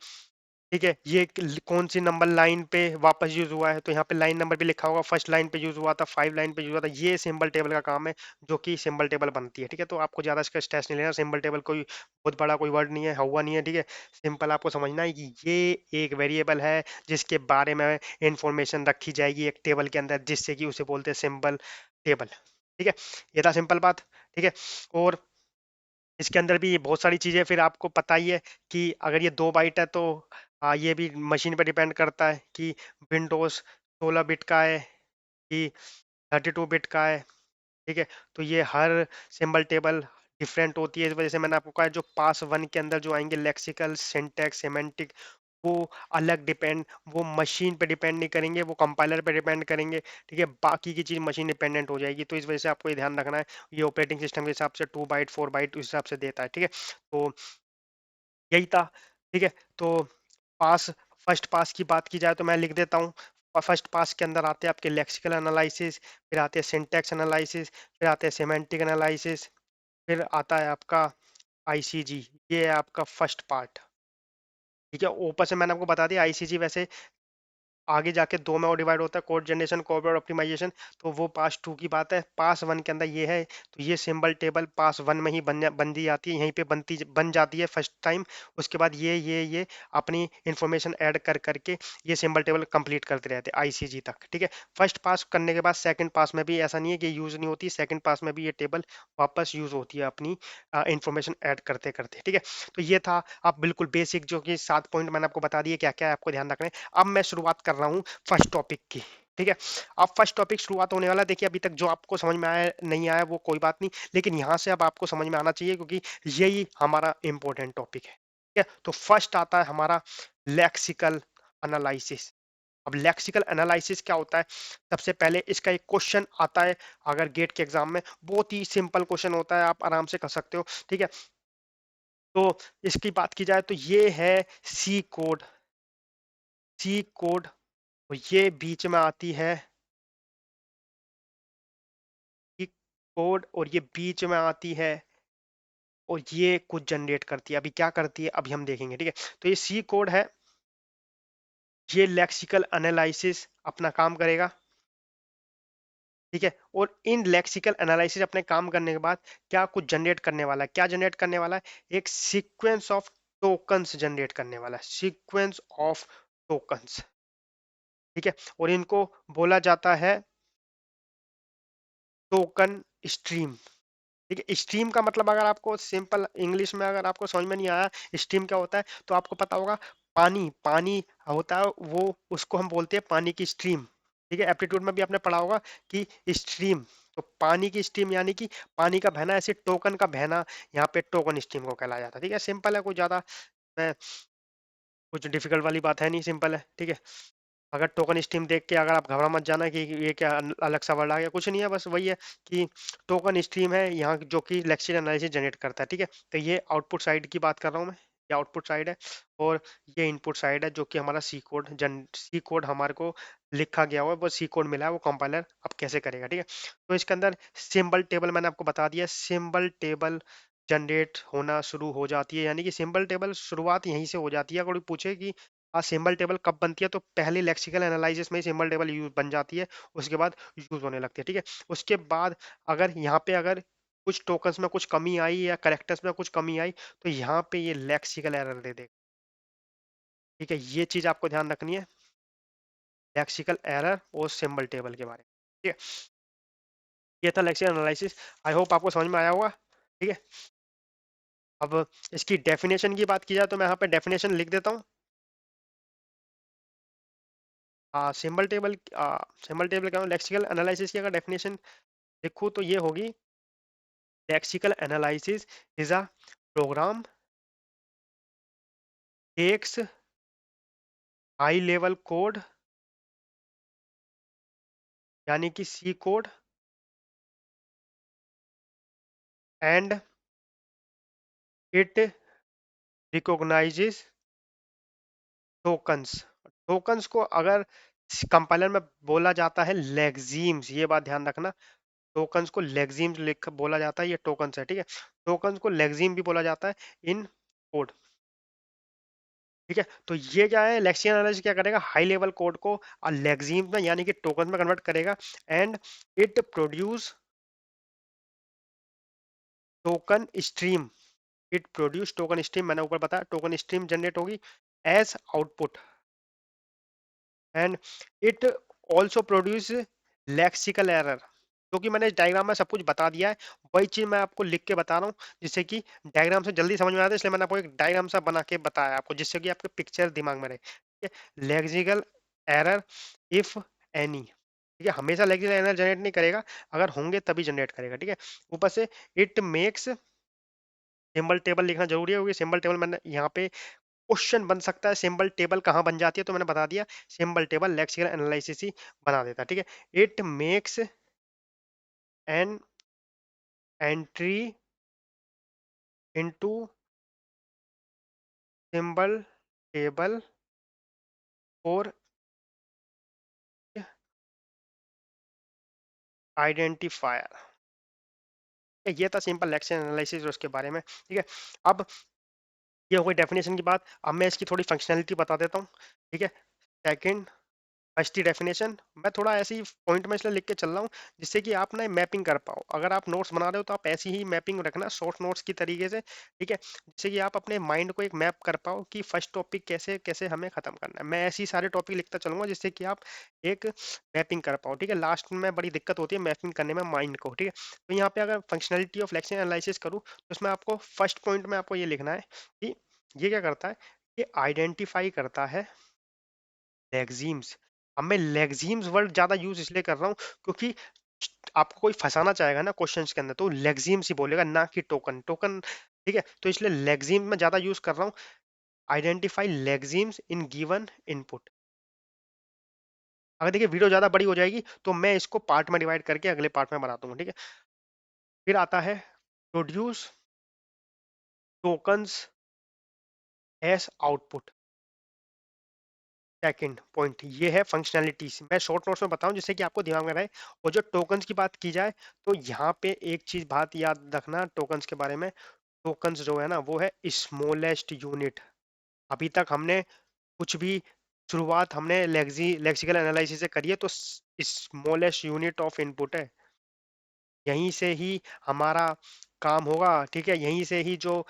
ठीक है, ये कौन सी नंबर लाइन पे वापस यूज हुआ है, तो यहाँ पे लाइन नंबर भी लिखा होगा, फर्स्ट लाइन पे यूज हुआ था, 5 लाइन पे यूज हुआ था। ये सिंबल टेबल का काम है, जो कि सिंबल टेबल बनती है। ठीक है, तो आपको ज्यादा इसका स्ट्रेस नहीं लेना, सिंबल टेबल कोई बहुत बड़ा कोई वर्ड नहीं है, हुआ नहीं है। ठीक है, सिंपल आपको समझना है कि ये एक वेरिएबल है जिसके बारे में इंफॉर्मेशन रखी जाएगी एक टेबल के अंदर, जिससे कि उसे बोलते हैं सिंबल टेबल। ठीक है, ये था सिंपल बात। ठीक है, और इसके अंदर भी बहुत सारी चीजें, फिर आपको पता ही है कि अगर ये 2 बाइट है तो ये भी मशीन पर डिपेंड करता है कि विंडोज 16 बिट का है कि 32 बिट का है। ठीक है, तो ये हर सिंबल टेबल डिफरेंट होती है, इस वजह से मैंने आपको कहा है, जो पास वन के अंदर जो आएंगे लेक्सिकल, सिंटैक्स, सेमेंटिक, वो अलग डिपेंड, वो मशीन पे डिपेंड नहीं करेंगे, वो कंपाइलर पे डिपेंड करेंगे। ठीक है, बाकी की चीज मशीन डिपेंडेंट हो जाएगी, तो इस वजह से आपको ये ध्यान रखना है। ये ऑपरेटिंग सिस्टम के हिसाब से 2 बाइट 4 बाइट उस हिसाब से देता है। ठीक है, तो यही था। ठीक है, तो पास, फर्स्ट पास की बात की जाए तो मैं लिख देता हूँ। फर्स्ट पास के अंदर आते हैं आपके लेक्सिकल एनालिसिस, फिर आते हैं सिंटैक्स एनालिसिस, फिर आते हैं सेमेंटिक एनालिसिस, फिर आता है आपका आईसीजी। ये है आपका फर्स्ट पार्ट। ठीक है, ऊपर से मैंने आपको बता दिया आईसीजी वैसे आगे जाके दो में और डिवाइड होता है, कोड जनरेशन, कोड ऑप्टिमाइजेशन। तो वो पास टू की बात है, पास वन के अंदर ये है। तो ये सिंबल टेबल पास वन में ही बन दी जाती है, यहीं पे बन जाती है फर्स्ट टाइम। उसके बाद ये अपनी इंफॉर्मेशन ऐड कर करके ये सिंबल टेबल कंप्लीट करते रहते हैं आईसीजी तक। ठीक है, फर्स्ट पास करने के बाद सेकंड पास में भी ऐसा नहीं है कि यूज नहीं होती, सेकंड पास में भी ये टेबल वापस यूज होती है अपनी इंफॉर्मेशन ऐड करते करते। ठीक है, तो ये था आप बिल्कुल बेसिक, जो कि 7 पॉइंट मैंने आपको बता दिए क्या क्या है आपको ध्यान रखना है। अब मैं शुरुआत कर रहा हूँ फर्स्ट टॉपिक की। ठीक है, अब फर्स्ट टॉपिक शुरुआत होने वाला है। देखिए, अभी तक जो आपको समझ में आया नहीं आया वो कोई बात नहीं, लेकिन यहाँ से अब आपको समझ में आना चाहिए, क्योंकि यही हमारा इंपॉर्टेंट टॉपिक है। ठीक है, तो फर्स्ट आता है हमारा लेक्सिकल एनालिसिस। अब लेक्सिकल एनालिसिस क्या होता है, सबसे पहले इसका एक क्वेश्चन आता है अगर गेट के एग्जाम में, बहुत ही सिंपल क्वेश्चन होता है, आप आराम से कर सकते हो। ठीक है, तो इसकी बात की जाए तो ये है सी कोड। सी कोड, तो ये बीच में आती है सी कोड, और ये बीच में आती है, और ये कुछ जनरेट करती है। अभी क्या करती है अभी हम देखेंगे। ठीक है, तो ये सी कोड है, ये लेक्सिकल एनालिसिस अपना काम करेगा। ठीक है, और इन लेक्सिकल एनालिसिस अपने काम करने के बाद क्या कुछ जनरेट करने वाला है, क्या जनरेट करने वाला है, एक सीक्वेंस ऑफ टोकन्स जनरेट करने वाला है, सीक्वेंस ऑफ टोकन्स। ठीक है, और इनको बोला जाता है टोकन स्ट्रीम। ठीक है, स्ट्रीम का मतलब अगर आपको सिंपल इंग्लिश में अगर आपको समझ में नहीं आया स्ट्रीम क्या होता है, तो आपको पता होगा पानी, पानी होता है वो, उसको हम बोलते हैं पानी की स्ट्रीम। ठीक है, एप्टीट्यूड में भी आपने पढ़ा होगा कि स्ट्रीम, तो पानी की स्ट्रीम यानी कि पानी का बहना, ऐसे टोकन का बहना यहाँ पे टोकन स्ट्रीम को कहलाया जाता है। ठीक है, सिंपल है, कोई ज्यादा कुछ डिफिकल्ट वाली बात है नहीं, सिंपल है। ठीक है, अगर टोकन स्ट्रीम देख के अगर आप घबरा मत जाना कि ये क्या अलग सा वर्ड आ गया, कुछ नहीं है, बस वही है कि टोकन स्ट्रीम है यहाँ जो कि लेक्चर एनालिसिस जनरेट करता है। ठीक है, तो ये आउटपुट साइड की बात कर रहा हूँ मैं, ये आउटपुट साइड है, और ये इनपुट साइड है जो कि हमारा सी कोड हमारे को लिखा गया हुआ है, वो सी कोड मिला है, वो कंपाइलर अब कैसे करेगा। ठीक है, तो इसके अंदर सिंबल टेबल मैंने आपको बता दिया, सिंबल टेबल जनरेट होना शुरू हो जाती है, यानी कि सिंबल टेबल शुरुआत यहीं से हो जाती है। अगर कोई पूछे कि सिंबल टेबल कब बनती है, तो पहले लेक्सिकल एनालिसिस में ही सिंबल टेबल यूज बन जाती है, उसके बाद यूज होने लगती है। ठीक है, उसके बाद अगर यहाँ पे अगर कुछ टोकन्स में कुछ कमी आई या करेक्टर्स में कुछ कमी आई, तो यहाँ पे ये लेक्सिकल एरर दे देगा। ठीक है, ये चीज आपको ध्यान रखनी है, लेक्सिकल एरर और सिंबल टेबल के बारे में। ठीक है, ये था लेक्सिकल एनालिसिस, आई होप आपको समझ में आया होगा। ठीक है, अब इसकी डेफिनेशन की बात की जाए तो मैं यहाँ पे डेफिनेशन लिख देता हूँ। सिंबल टेबल क्या, लेक्सिकल एनालिसिस की अगर डेफिनेशन देखूँ तो ये होगी, lexical analysis is a program takes high level code, यानी कि C code, and it recognizes tokens. Tokens को अगर कंपाइलर में बोला जाता है लेक्सिम्स, ये बात ध्यान रखना। टोकन्स को लेक्सिम्स लिख बोला जाता है, ये टोकन्स है, ठीक है। टोकन्स को लेक्सिम भी बोला जाता है इन कोड, ठीक है। तो ये क्या है, लेक्सिकल एनालिसिस क्या करेगा, हाई लेवल कोड को लेक्सिम में यानी कि टोकन में कन्वर्ट करेगा, and it produce token stream. It produce token stream, मैंने ऊपर बताया टोकन स्ट्रीम जनरेट होगी as output, and it also produce lexical error. क्योंकि मैंने इस डायग्राम में सब कुछ बता दिया है, वही चीज मैं आपको लिख के बता रहा हूँ, जिससे कि डायग्राम से जल्दी समझ में आता है, इसलिए मैंने आपको एक डायग्राम सा बना के बताया आपको, जिससे कि आपके पिक्चर दिमाग में रहे, ठीक है। लेक्सिकल एरर इफ एनी, ठीक है, हमेशा लेक्सिकल एरर जनरेट नहीं करेगा, अगर होंगे तभी जनरेट करेगा, ठीक है। ऊपर से इट मेक्स, सिंबल टेबल लिखना जरूरी है, क्योंकि सिंबल टेबल मैंने यहाँ पे क्वेश्चन बन सकता है, सिंबल टेबल कहाँ बन जाती है, तो मैंने बता दिया सिंबल टेबल लेक्सिकल एनालिसिस ही बना देता है, ठीक है। It makes an entry into symbol table for identifier. ये था सिंपल लेक्सिकल एनालिसिस और उसके बारे में, ठीक है। अब ये हो गई डेफिनेशन की बात, अब मैं इसकी थोड़ी फंक्शनैलिटी बता देता हूँ, ठीक है। सेकंड, फर्स्ट ही डेफिनेशन मैं थोड़ा ऐसी पॉइंट में इसलिए लिख के चल रहा हूँ, जिससे कि आप ना मैपिंग कर पाओ। अगर आप नोट्स बना रहे हो तो आप ऐसी ही मैपिंग रखना शॉर्ट नोट्स की तरीके से, ठीक है, जिससे कि आप अपने माइंड को एक मैप कर पाओ कि फर्स्ट टॉपिक कैसे कैसे हमें खत्म करना है। मैं ऐसी सारे टॉपिक लिखता चलूंगा जिससे कि आप एक मैपिंग कर पाओ, ठीक है। लास्ट में बड़ी दिक्कत होती है मैपिंग करने में माइंड को, ठीक है। तो यहाँ पे अगर फंक्शनलिटी ऑफ लेक्सिकल एनालिसिस करूँ तो इसमें आपको फर्स्ट पॉइंट में आपको ये लिखना है कि ये क्या करता है, ये आइडेंटिफाई करता है लेक्सिम्स। अब मैं लेक्सिम्स वर्ड ज्यादा यूज इसलिए कर रहा हूँ क्योंकि आपको कोई फंसाना चाहेगा ना क्वेश्चंस के अंदर, तो लेक्सिम्स ही बोलेगा, ना कि टोकन टोकन, ठीक है। तो इसलिए लेक्सिम में ज्यादा यूज कर रहा हूँ, identify lexemes in given input. अगर देखिए वीडियो ज्यादा बड़ी हो जाएगी तो मैं इसको पार्ट में डिवाइड करके अगले पार्ट में बना दूंगा, ठीक है। फिर आता है produce tokens as output. Second point ये है फंक्शनैलिटीज, मैं शॉर्ट नोट्स में बताऊं जिससे कि आपको दिमाग में रहे। और जो टोकन्स की बात की जाए तो यहाँ पे एक चीज बात याद रखना टोकन्स के बारे में, टोकन्स जो है ना वो है स्मॉलेस्ट यूनिट। अभी तक हमने कुछ भी शुरुआत हमने लेक्सिकल एनालिसिस से करी है, तो स्मॉलेस्ट यूनिट ऑफ इनपुट है, यहीं से ही हमारा काम होगा, ठीक है। यहीं से ही जो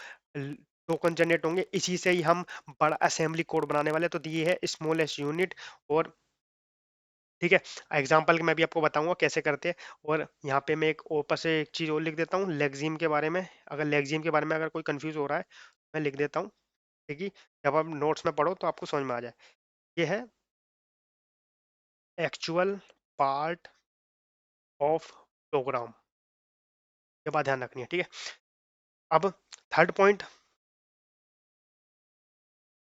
टोकन जनरेट होंगे, इसी से ही हम बड़ा असेंबली कोड बनाने वाले हैं। तो ये है स्मॉलेस्ट यूनिट, और ठीक है, एग्जाम्पल मैं भी आपको बताऊंगा कैसे करते हैं। और यहाँ पे मैं एक ऊपर से एक चीज और लिख देता हूँ लेक्सिम के बारे में, अगर लेक्सिम के बारे में अगर कोई कंफ्यूज हो रहा है मैं लिख देता हूँ, ठीक है, जब आप नोट्स में पढ़ो तो आपको समझ में आ जाए। ये है एक्चुअल पार्ट ऑफ प्रोग्राम, ये बात ध्यान रखनी है, ठीक है। अब third point,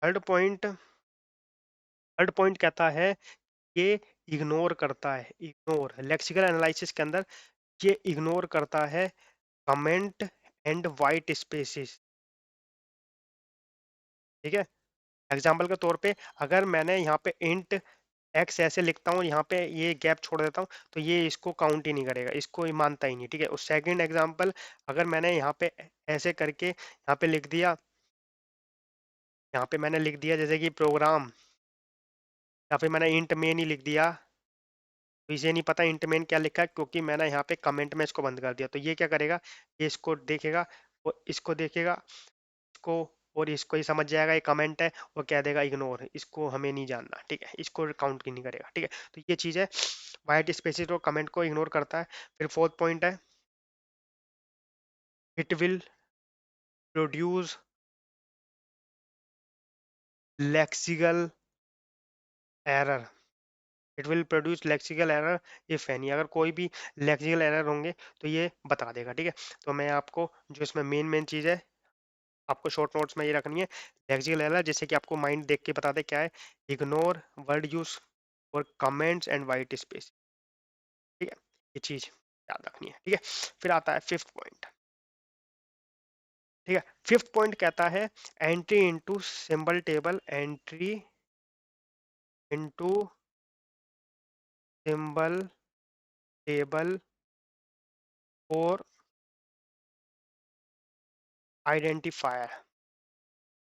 third point third point कहता है ये इग्नोर करता है, इग्नोर लेक्सिकल एनालिसिस के अंदर ये इग्नोर करता है कमेंट एंड वाइट स्पेसिस, ठीक है। एग्जाम्पल के तौर पे अगर मैंने यहाँ पे इंट एक्स ऐसे लिखता हूँ, यहाँ पे ये गैप छोड़ देता हूँ, तो ये इसको काउंट ही नहीं करेगा, इसको ये मानता ही नहीं, ठीक है। और सेकंड एग्जाम्पल, अगर मैंने यहाँ पे ऐसे करके यहाँ पे लिख दिया, यहाँ पे मैंने लिख दिया जैसे कि प्रोग्राम, या फिर मैंने इंट मेन ही लिख दिया, तो इसे नहीं पता इंट मेन क्या लिखा है, क्योंकि मैंने यहाँ पे कमेंट में इसको बंद कर दिया। तो ये क्या करेगा, ये इसको देखेगा, और इसको देखेगा, इसको और इसको ही समझ जाएगा ये कमेंट है, वो कह देगा इग्नोर, इसको हमें नहीं जानना, ठीक है, इसको काउंट ही नहीं करेगा, ठीक है। तो ये चीज है, वाइट स्पेसिस और कमेंट को इग्नोर करता है। फिर फोर्थ पॉइंट है it will produce lexical error, it will produce lexical error if any, अगर कोई भी लेक्सिकल एरर होंगे तो ये बता देगा, ठीक है। तो मैं आपको जो इसमें मेन मेन चीज़ है आपको शॉर्ट नोट्स में ये रखनी है। लेक्सिकल एरर जैसे कि आपको माइंड देख के बता दे क्या है, इग्नोर वर्ड यूज और कमेंट्स एंड वाइट स्पेस, ठीक है, ये चीज़ याद रखनी है, ठीक है। फिर आता है फिफ्थ पॉइंट, ठीक है। फिफ्थ पॉइंट कहता है entry into symbol table, entry into symbol table और आइडेंटिफायर।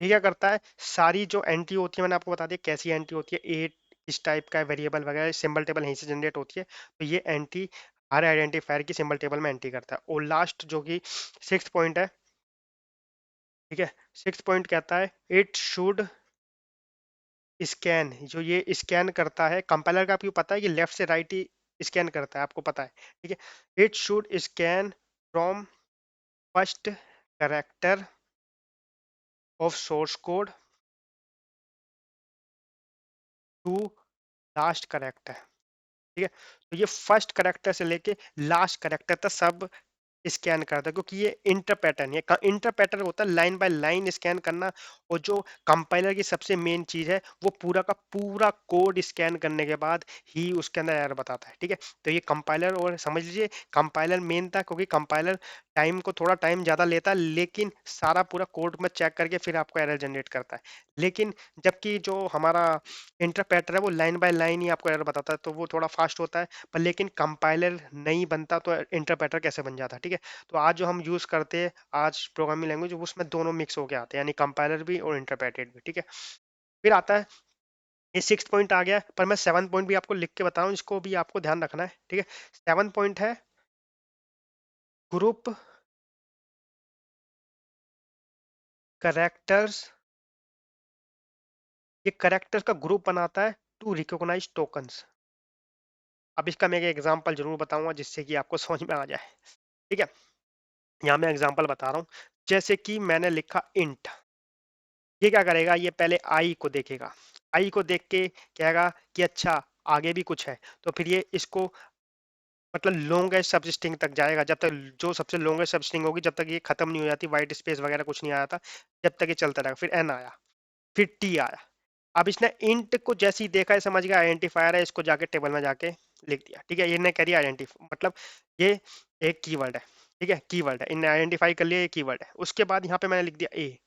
ये क्या करता है, सारी जो एंट्री होती है मैंने आपको बता दिया कैसी एंट्री होती है, ए इस टाइप का वेरिएबल वगैरह सिंबल टेबल यहीं से जनरेट होती है, तो ये एंट्री हर आइडेंटिफायर की सिंबल टेबल में एंट्री करता है। और लास्ट जो कि सिक्स पॉइंट है, ठीक है, सिक्स पॉइंट कहता है इट शुड स्कैन, जो ये स्कैन करता है कंपाइलर का, आपको पता है कि लेफ्ट से राइट ही स्कैन करता है, आपको पता है, ठीक है। It should scan from first character of source code to last character, ठीक है। तो ये फर्स्ट करेक्टर से लेके लास्ट करेक्टर तक सब स्कैन करता है, क्योंकि ये इंटर पैटर्न, ये इंटर पैटर्न होता है लाइन बाय लाइन स्कैन करना। और जो कंपाइलर की सबसे मेन चीज है वो पूरा का पूरा कोड स्कैन करने के बाद ही उसके अंदर एरर बताता है, ठीक है। तो ये कंपाइलर, और समझ लीजिए कंपाइलर मेन था, क्योंकि कंपाइलर टाइम को थोड़ा टाइम ज्यादा लेता है, लेकिन सारा पूरा कोड में चेक करके फिर आपको एरर जनरेट करता है। लेकिन जबकि जो हमारा इंटरप्रेटर है वो लाइन बाय लाइन ही आपको एरर बताता है, तो वो थोड़ा फास्ट होता है। पर लेकिन कंपाइलर नहीं बनता तो इंटरप्रेटर कैसे बन जाता है, ठीक है। तो आज जो हम यूज करते हैं आज प्रोग्रामिंग लैंग्वेज, उसमें दोनों मिक्स होके आते हैं, यानी कंपाइलर भी और इंटरप्रेटेड भी, ठीक है। फिर आता है, ये सिक्स पॉइंट आ गया, पर मैं सेवन पॉइंट भी आपको लिख के बता रहा हूँ, इसको भी आपको ध्यान रखना है, ठीक है। सेवन पॉइंट है ग्रुप करेक्टर्स, ये करेक्टर्स का ग्रुप बनाता है टू रिकॉग्नाइज टोकन्स। अब इसका मैं एक एग्जांपल जरूर बताऊंगा जिससे कि आपको समझ में आ जाए, ठीक है। यहाँ मैं एग्जांपल बता रहा हूँ, जैसे कि मैंने लिखा इंट, ये क्या करेगा, ये पहले आई को देखेगा, आई को देख के कहेगा कि अच्छा आगे भी कुछ है, तो फिर ये इसको मतलब लॉन्गेस्ट सबस्ट्रिंग तक जाएगा, जब तक जो सबसे लॉन्गेस्ट सबस्ट्रिंग होगी जब तक ये खत्म नहीं हो जाती, वाइट स्पेस वगैरह कुछ नहीं आया था, जब तक ये चलता रहेगा। फिर एन आया, फिर टी आया। अब इसने इंट को जैसे ही देखा है समझ गया आइडेंटिफायर है, इसको जाके टेबल में जाके लिख दिया, ठीक है। ये ने करी आइडेंटिफाई, मतलब ये एक कीवर्ड है, ठीक है, कीवर्ड है, इन्हें आइडेंटिफाई कर लिया ये कीवर्ड है। उसके बाद यहाँ पे मैंने लिख दिया ए।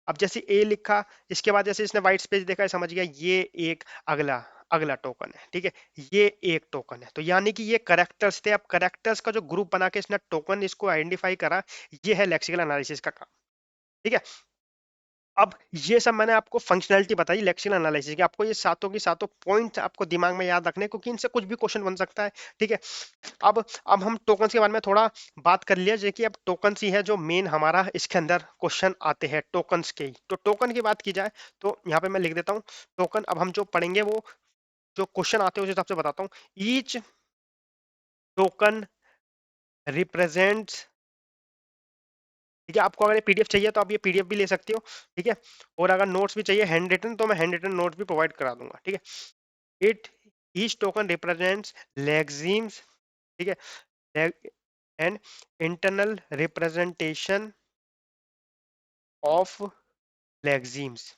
अब जैसे ए लिखा, इसके बाद जैसे इसने व्हाइट स्पेस देखा है समझ गया ये एक अगला अगला टोकन है, ठीक है, ये एक टोकन है। तो यानी कि ये करेक्टर्स थे, अब करेक्टर्स का जो ग्रुप बना के इसने टोकन इसको आइडेंटिफाई करा, ये है लेक्सिकल एनालिसिस का काम, ठीक है। अब ये सब मैंने आपको फंक्शनैलिटी बताई लेक्सिकल एनालिसिस की, आपको ये सातों की सातों पॉइंट आपको दिमाग में याद रखने, क्योंकि इनसे कुछ भी क्वेश्चन बन सकता है, ठीक है। अब हम टोकन्स के बारे में थोड़ा बात कर लिया, जैसे कि अब टोकन्स ही है जो मेन हमारा इसके अंदर क्वेश्चन आते हैं टोकन्स के ही। तो टोकन की बात की जाए तो यहाँ पे मैं लिख देता हूँ टोकन। अब हम जो पढ़ेंगे वो जो क्वेश्चन आते हैं उस हिसाब से बताता हूँ। ईच टोकन रिप्रेजेंट्स, ठीक है, आपको अगर ये पीडीएफ चाहिए तो आप ये पीडीएफ भी ले सकते हो, ठीक है। और अगर नोट्स भी चाहिए हैंड रिटन तो मैं हैंड रिटन नोट्स भी प्रोवाइड करा दूंगा, ठीक है। It each token represents lexemes, ठीक है, and internal representation of lexemes.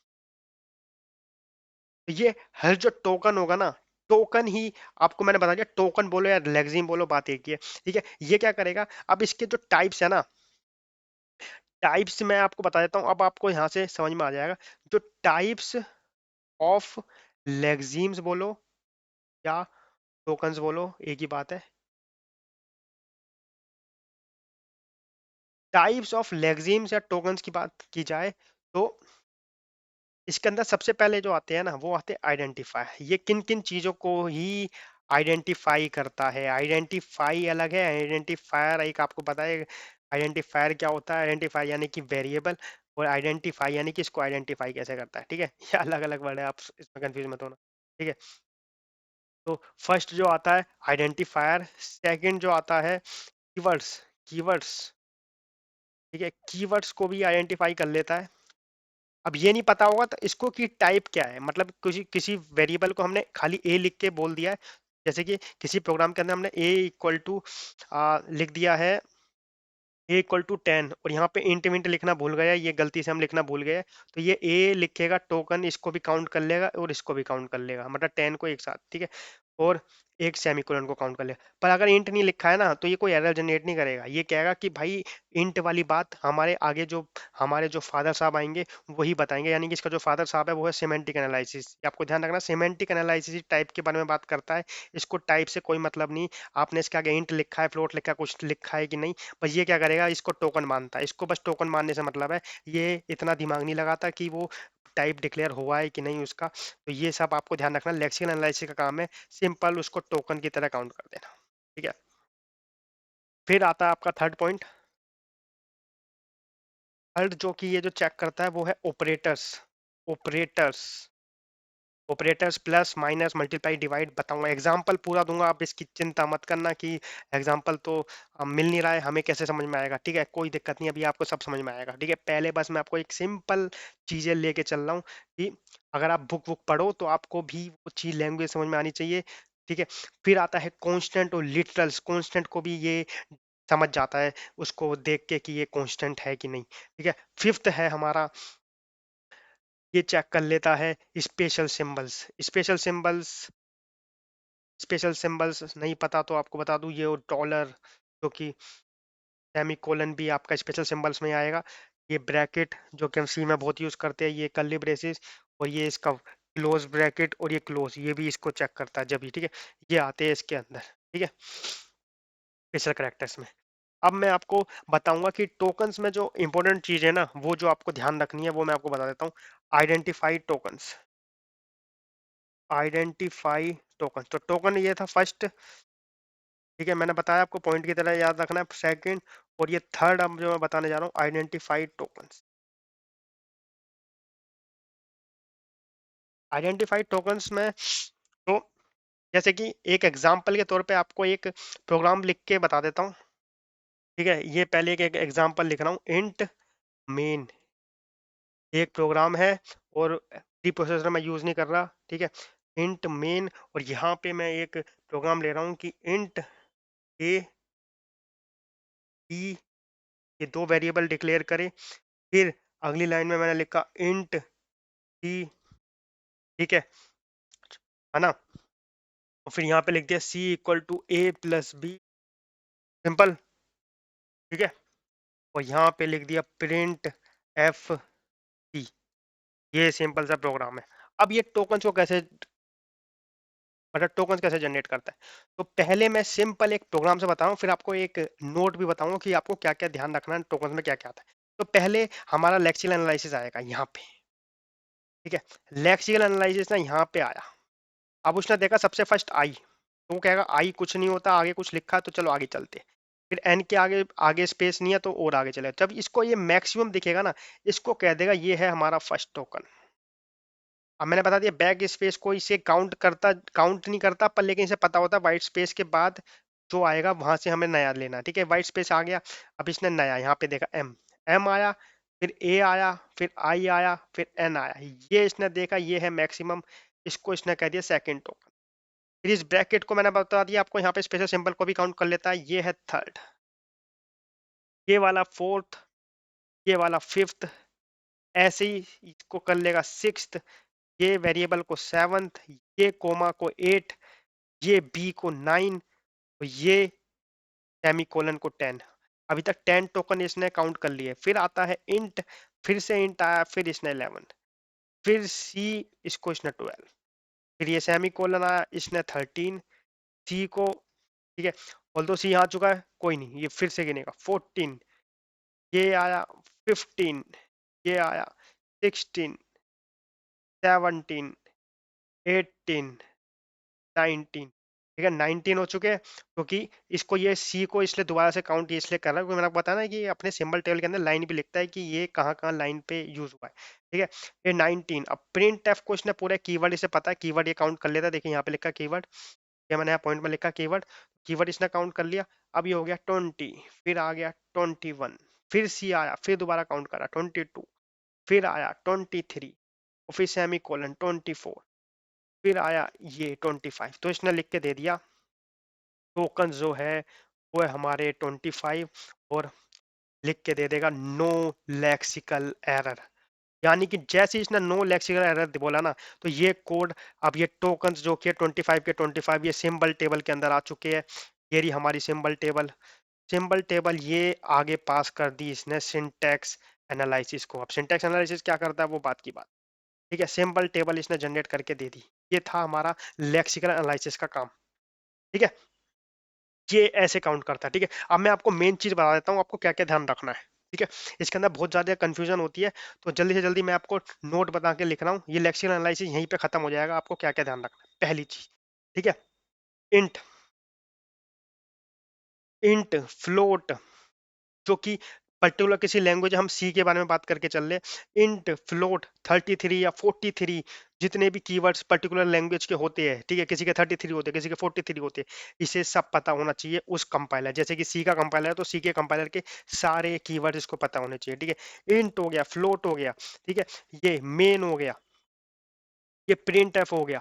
ये हर जो टोकन होगा ना, टोकन ही आपको मैंने बता दिया, टोकन बोलो या लेक्सिम बोलो बात एक ही है, ठीक है। ये क्या करेगा, अब इसके जो टाइप्स है ना, टाइप्स मैं आपको बता देता हूँ, अब आपको यहाँ से समझ में आ जाएगा। जो टाइप्स ऑफ लेक्सिम्स बोलो या टोकन्स बोलो एक ही बात है। टाइप्स ऑफ लेक्सिम्स या टोकन्स की बात की जाए तो इसके अंदर सबसे पहले जो आते हैं ना वो आते हैं आइडेंटिफाई। ये किन किन चीजों को ही आइडेंटिफाई करता है, आइडेंटिफाई अलग है, आइडेंटिफायर एक आपको पता है। आइडेंटिफायर क्या होता है, आइडेंटिफाई यानी कि वेरिएबल, और आइडेंटिफाई यानी कि इसको आइडेंटिफाई कैसे करता है, ठीक है। ये अलग अलग वर्ड है, आप इसमें कंफ्यूज मत होना, ठीक है। तो फर्स्ट जो आता है आइडेंटिफायर, सेकंड जो आता है कीवर्ड्स, कीवर्ड्स, ठीक है, कीवर्ड्स को भी आइडेंटिफाई कर लेता है। अब ये नहीं पता होगा तो इसको की टाइप क्या है, मतलब किसी किसी वेरिएबल को हमने खाली ए लिख के बोल दिया है जैसे कि किसी प्रोग्राम के अंदर हमने a इक्वल टू लिख दिया है a इक्वल टू 10 और यहाँ पे इंट विंट लिखना भूल गया, ये गलती से हम लिखना भूल गए, तो ये a लिखेगा टोकन, इसको भी काउंट कर लेगा और इसको भी काउंट कर लेगा, मतलब 10 को एक साथ, ठीक है। और एक सेमीकोलन को काउंट कर लेगा। पर अगर इंट नहीं लिखा है ना तो ये कोई एरर जनरेट नहीं करेगा, ये कहेगा कि भाई इंट वाली बात हमारे आगे जो हमारे जो फादर साहब आएंगे वही बताएंगे, यानी कि इसका जो फादर साहब है वो है सिमेंटिक एनालिसिस। आपको ध्यान रखना, सिमेंटिक एनालिसिस टाइप के बारे में बात करता है, इसको टाइप से कोई मतलब नहीं, आपने इसके आगे इंट लिखा है, फ्लोट लिखा है, कुछ लिखा है कि नहीं, बस ये क्या करेगा, इसको टोकन मानता है, इसको बस टोकन मानने से मतलब है, ये इतना दिमाग नहीं लगाता कि वो टाइप डिक्लेयर हुआ है कि नहीं उसका। तो ये सब आपको ध्यान रखना, लेक्सिकल एनालिसिस का काम है सिंपल उसको टोकन की तरह काउंट कर देना, ठीक है। फिर आता है आपका थर्ड पॉइंट। थर्ड जो कि ये जो चेक करता है वो है operators. Operators operators plus minus multiply divide बताऊंगा, एग्जाम्पल पूरा दूंगा, आप इसकी चिंता मत करना कि एग्जाम्पल तो मिल नहीं रहा है हमें कैसे समझ में आएगा, ठीक है, कोई दिक्कत नहीं, अभी आपको सब समझ में आएगा, ठीक है। पहले बस मैं आपको एक सिंपल चीजें लेके चल रहा हूँ कि अगर आप बुक बुक पढ़ो तो आपको भी वो चीज लैंग्वेज समझ में आनी चाहिए, ठीक है। फिर आता है कांस्टेंट और लिटरल्स, कांस्टेंट को भी ये समझ जाता है उसको देख के कि ये कांस्टेंट है कि नहीं, ठीक है। फिफ्थ है हमारा, ये चेक कर लेता है special symbols. Special symbols, special symbols नहीं पता तो आपको बता दूं, ये डॉलर जो कि सेमीकोलन भी आपका स्पेशल सिंबल्स में आएगा, ये ब्रैकेट जो कि हम सी में बहुत यूज करते हैं, ये कर्ली ब्रेसेस, और ये इसका क्लोज ब्रैकेट और ये क्लोज, ये भी इसको चेक करता है जब भी, ठीक है, ये आते हैं इसके अंदर, ठीक है, स्पेशल करेक्टर्स में। अब मैं आपको बताऊंगा कि टोकन्स में जो इंपॉर्टेंट चीज है ना, वो जो आपको ध्यान रखनी है वो मैं आपको बता देता हूँ। आइडेंटिफाई टोकन्स, आइडेंटिफाई टोकन, तो टोकन ये था फर्स्ट, ठीक है, मैंने बताया आपको पॉइंट की तरह याद रखना है सेकंड, और ये थर्ड अब जो मैं बताने जा रहा हूँ आइडेंटिफाई टोकन्स। आइडेंटिफाई टोकन्स में तो जैसे कि एक एग्जांपल के तौर पे आपको एक प्रोग्राम लिख के बता देता हूँ, ठीक है, ये पहले एक एग्जांपल लिख रहा हूँ, इंट मेन एक प्रोग्राम है और प्री प्रोसेसर मैं यूज नहीं कर रहा, ठीक है, इंट मेन, और यहाँ पे मैं एक प्रोग्राम ले रहा हूँ कि इंट ए बी, ये दो वेरिएबल डिक्लेयर करें। फिर अगली लाइन में मैंने लिखा इंट सी, ठीक है ना, और फिर यहाँ पे लिख दिया C equal to A plus B, simple, ठीक है, और यहाँ पे लिख दिया प्रिंट एफ सी, ये सिंपल सा प्रोग्राम है। अब ये टोकन्स को कैसे, मतलब टोकन्स कैसे जनरेट करता है, तो पहले मैं सिंपल एक प्रोग्राम से बताऊं, फिर आपको एक नोट भी बताऊंगा कि आपको क्या क्या ध्यान रखना है टोकन्स में क्या क्या आता है। तो पहले हमारा लेक्सिकल एनालिसिस आएगा यहाँ पे, ठीक है, लेक्सिकल एनालिसिस ना यहाँ पे आया, अब उसने देखा सबसे फर्स्ट आई, तो वो कहेगा आई कुछ नहीं होता, आगे कुछ लिखा है तो चलो आगे चलते हैं। फिर एन के आगे आगे स्पेस नहीं है तो और आगे चले, जब इसको ये मैक्सिमम दिखेगा ना, इसको कह देगा ये है हमारा फर्स्ट टोकन। अब मैंने बता दिया बैक स्पेस को इसे काउंट नहीं करता, पर लेकिन इसे पता होता है वाइट स्पेस के बाद जो आएगा वहां से हमें नया लेना, ठीक है, वाइट स्पेस आ गया, अब इसने नया यहाँ पे देखा एम, एम आया, फिर ए आया, फिर आई आया, फिर एन आया, ये इसने देखा ये है मैक्सिमम, इसको इसने कह दिया सेकंड टोकन। फिर इस ब्रैकेट को मैंने बता दिया आपको, यहाँ पे स्पेशल सिंबल को भी काउंट कर लेता है, ये है थर्ड, ये वाला फोर्थ, ये वाला फिफ्थ, ऐसे ही इसको कर लेगा सिक्स्थ, ये वेरिएबल को सेवंथ, ये कोमा को एट, ये बी को नाइन, और ये सेमीकोलन को टेन। अभी तक 10 टोकन इसने काउंट कर लिए। फिर आता है इंट, फिर से इंट आया, फिर इसने 11, फिर सी, इसको इसने 12, फिर ये सेमीकोलन आया, इसने 13, सी को, ठीक है, ऑल्दो सी आ चुका है कोई नहीं, ये फिर से गिनेगा 14, ये आया 15, ये आया 16, 17, 18, 19, ठीक है, 19 हो चुके हैं, क्योंकि इसको ये सी को इसलिए दोबारा से काउंट इसलिए कर रहा है क्योंकि मैंने आपको बताया ना कि ये अपने सिंबल टेबल के अंदर लाइन भी लिखता है कि ये कहाँ कहाँ लाइन पे यूज हुआ है, ठीक है। ये 19, अब प्रिंट एफ को इसने पूरे कीवर्ड इसे पता है, कीवर्ड ये काउंट कर लेता है, देखिए यहाँ पे लिखा कीवर्ड, ये मैंने यहाँ पॉइंट में लिखा कीवर्ड, कीवर्ड इसने काउंट कर लिया। अब ये हो गया 20, फिर आ गया 21, फिर सी आया, फिर दोबारा काउंट करा 22, फिर आया 23, और फिर सेमी कोलन 24, फिर आया ये 25, तो इसने लिख के दे दिया टोकन जो है वो है हमारे 25, और लिख के दे देगा नो लेक्सिकल एरर। यानी कि जैसे इसने नो लेक्सिकल एरर बोला ना, तो ये कोड, अब ये टोकन्स जो कि 25 के 25 ये सिंबल टेबल के अंदर आ चुके हैं। ये रही हमारी सिंबल टेबल। सिंबल टेबल ये आगे पास कर दी इसने सिंटैक्स एनालिसिस को। अब सिंटैक्स एनालिसिस क्या करता है वो बात की बात। ठीक है, सिंबल टेबल इसने जनरेट करके दे दी। ये था हमारा लेक्सिकल एनालिसिस का काम। ठीक है, ये ऐसे काउंट करता है। ठीक है, अब मैं आपको मेन चीज बता देता हूँ आपको क्या क्या ध्यान रखना है। ठीक है, इसके अंदर बहुत ज्यादा कंफ्यूजन होती है, तो जल्दी से जल्दी मैं आपको नोट बता के लिख रहा हूँ। ये लेक्सिकल एनालिसिस यहीं पे खत्म हो जाएगा। आपको क्या क्या ध्यान रखना है, पहली चीज। ठीक है, इंट, इंट, फ्लोट, जो कि पर्टिकुलर किसी लैंग्वेज, हम सी के बारे में बात करके चल रहे, इंट, फ्लोट, 33 या 43, जितने भी कीवर्ड्स पर्टिकुलर लैंग्वेज के होते हैं। ठीक है, किसी के 33 होते हैं, किसी के 43 होते हैं, इसे सब पता होना चाहिए उस कंपाइलर। जैसे कि सी का कंपाइलर है तो सी के कंपाइलर के सारे कीवर्ड्स इसको पता होने चाहिए। ठीक है, इंट हो गया, फ्लोट हो गया, ठीक है, ये मेन हो गया, ये प्रिंट एफ हो गया।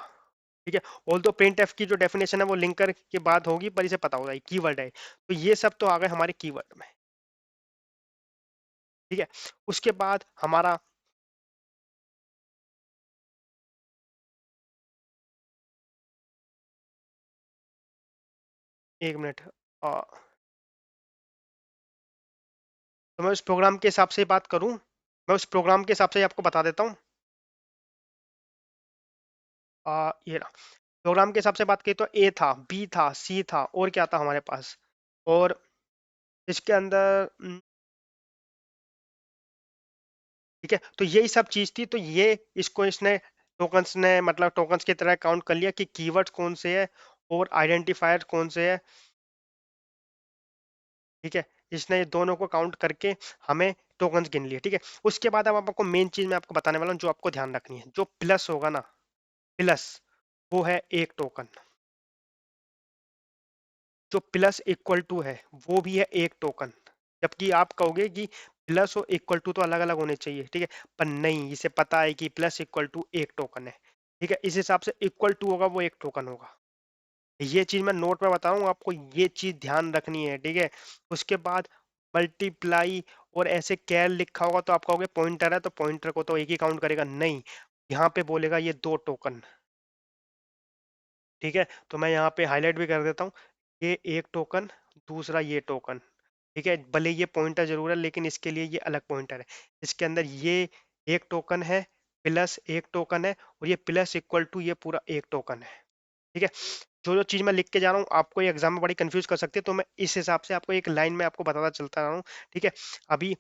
ठीक है, ऑल दो प्रिंट एफ की जो डेफिनेशन है वो लिंकर के बाद होगी, पर इसे पता होगा ये कीवर्ड है। तो ये सब तो आ गए हमारे कीवर्ड में। ठीक है, उसके बाद हमारा, एक मिनट, तो मैं उस प्रोग्राम के हिसाब से बात करूं, मैं उस प्रोग्राम के हिसाब से आपको बता देता हूं। ये रहा, प्रोग्राम के हिसाब से बात की तो ए था, बी था, सी था, और क्या था हमारे पास, और इसके अंदर ठीक है, तो यही सब चीज थी। तो ये इसको इसने टोकन्स ने, मतलब टोकन्स की तरह काउंट कर लिया कि कीवर्ड्स कौन से है और आइडेंटिफायर कौन से है। ठीक है, इसने ये दोनों को काउंट करके हमें टोकन्स गिन लिए। ठीक है, उसके बाद अब आपको मेन चीज मैं आपको बताने वाला हूँ जो आपको ध्यान रखनी है। जो प्लस होगा ना, प्लस, वो है एक टोकन। जो प्लस इक्वल टू है वो भी है एक टोकन। जबकि आप कहोगे कि प्लस और इक्वल टू तो अलग अलग होने चाहिए। ठीक है, पर नहीं, इसे पता है कि प्लस इक्वल टू एक टोकन है। ठीक है, इस हिसाब से इक्वल टू होगा वो एक टोकन होगा। ये चीज मैं नोट में बता रहा हूँ आपको, ये चीज ध्यान रखनी है। ठीक है, उसके बाद मल्टीप्लाई और ऐसे कैर लिखा होगा तो आप कहोगे पॉइंटर है तो पॉइंटर को तो एक ही काउंट करेगा, नहीं, यहाँ पे बोलेगा ये दो टोकन। ठीक है, तो मैं यहाँ पे हाईलाइट भी कर देता हूँ, ये एक टोकन, दूसरा ये टोकन। ठीक है, भले ये पॉइंटर जरूर है लेकिन इसके लिए ये अलग पॉइंटर है। इसके अंदर ये एक टोकन है, प्लस एक टोकन है, और ये प्लस इक्वल टू ये पूरा एक टोकन है। ठीक है, जो जो चीज मैं लिख के जा रहा हूँ आपको ये एग्जाम में बड़ी कंफ्यूज कर सकती है, तो मैं इस हिसाब से आपको एक लाइन में आपको बताता चलता रहा हूँ। ठीक है, अभी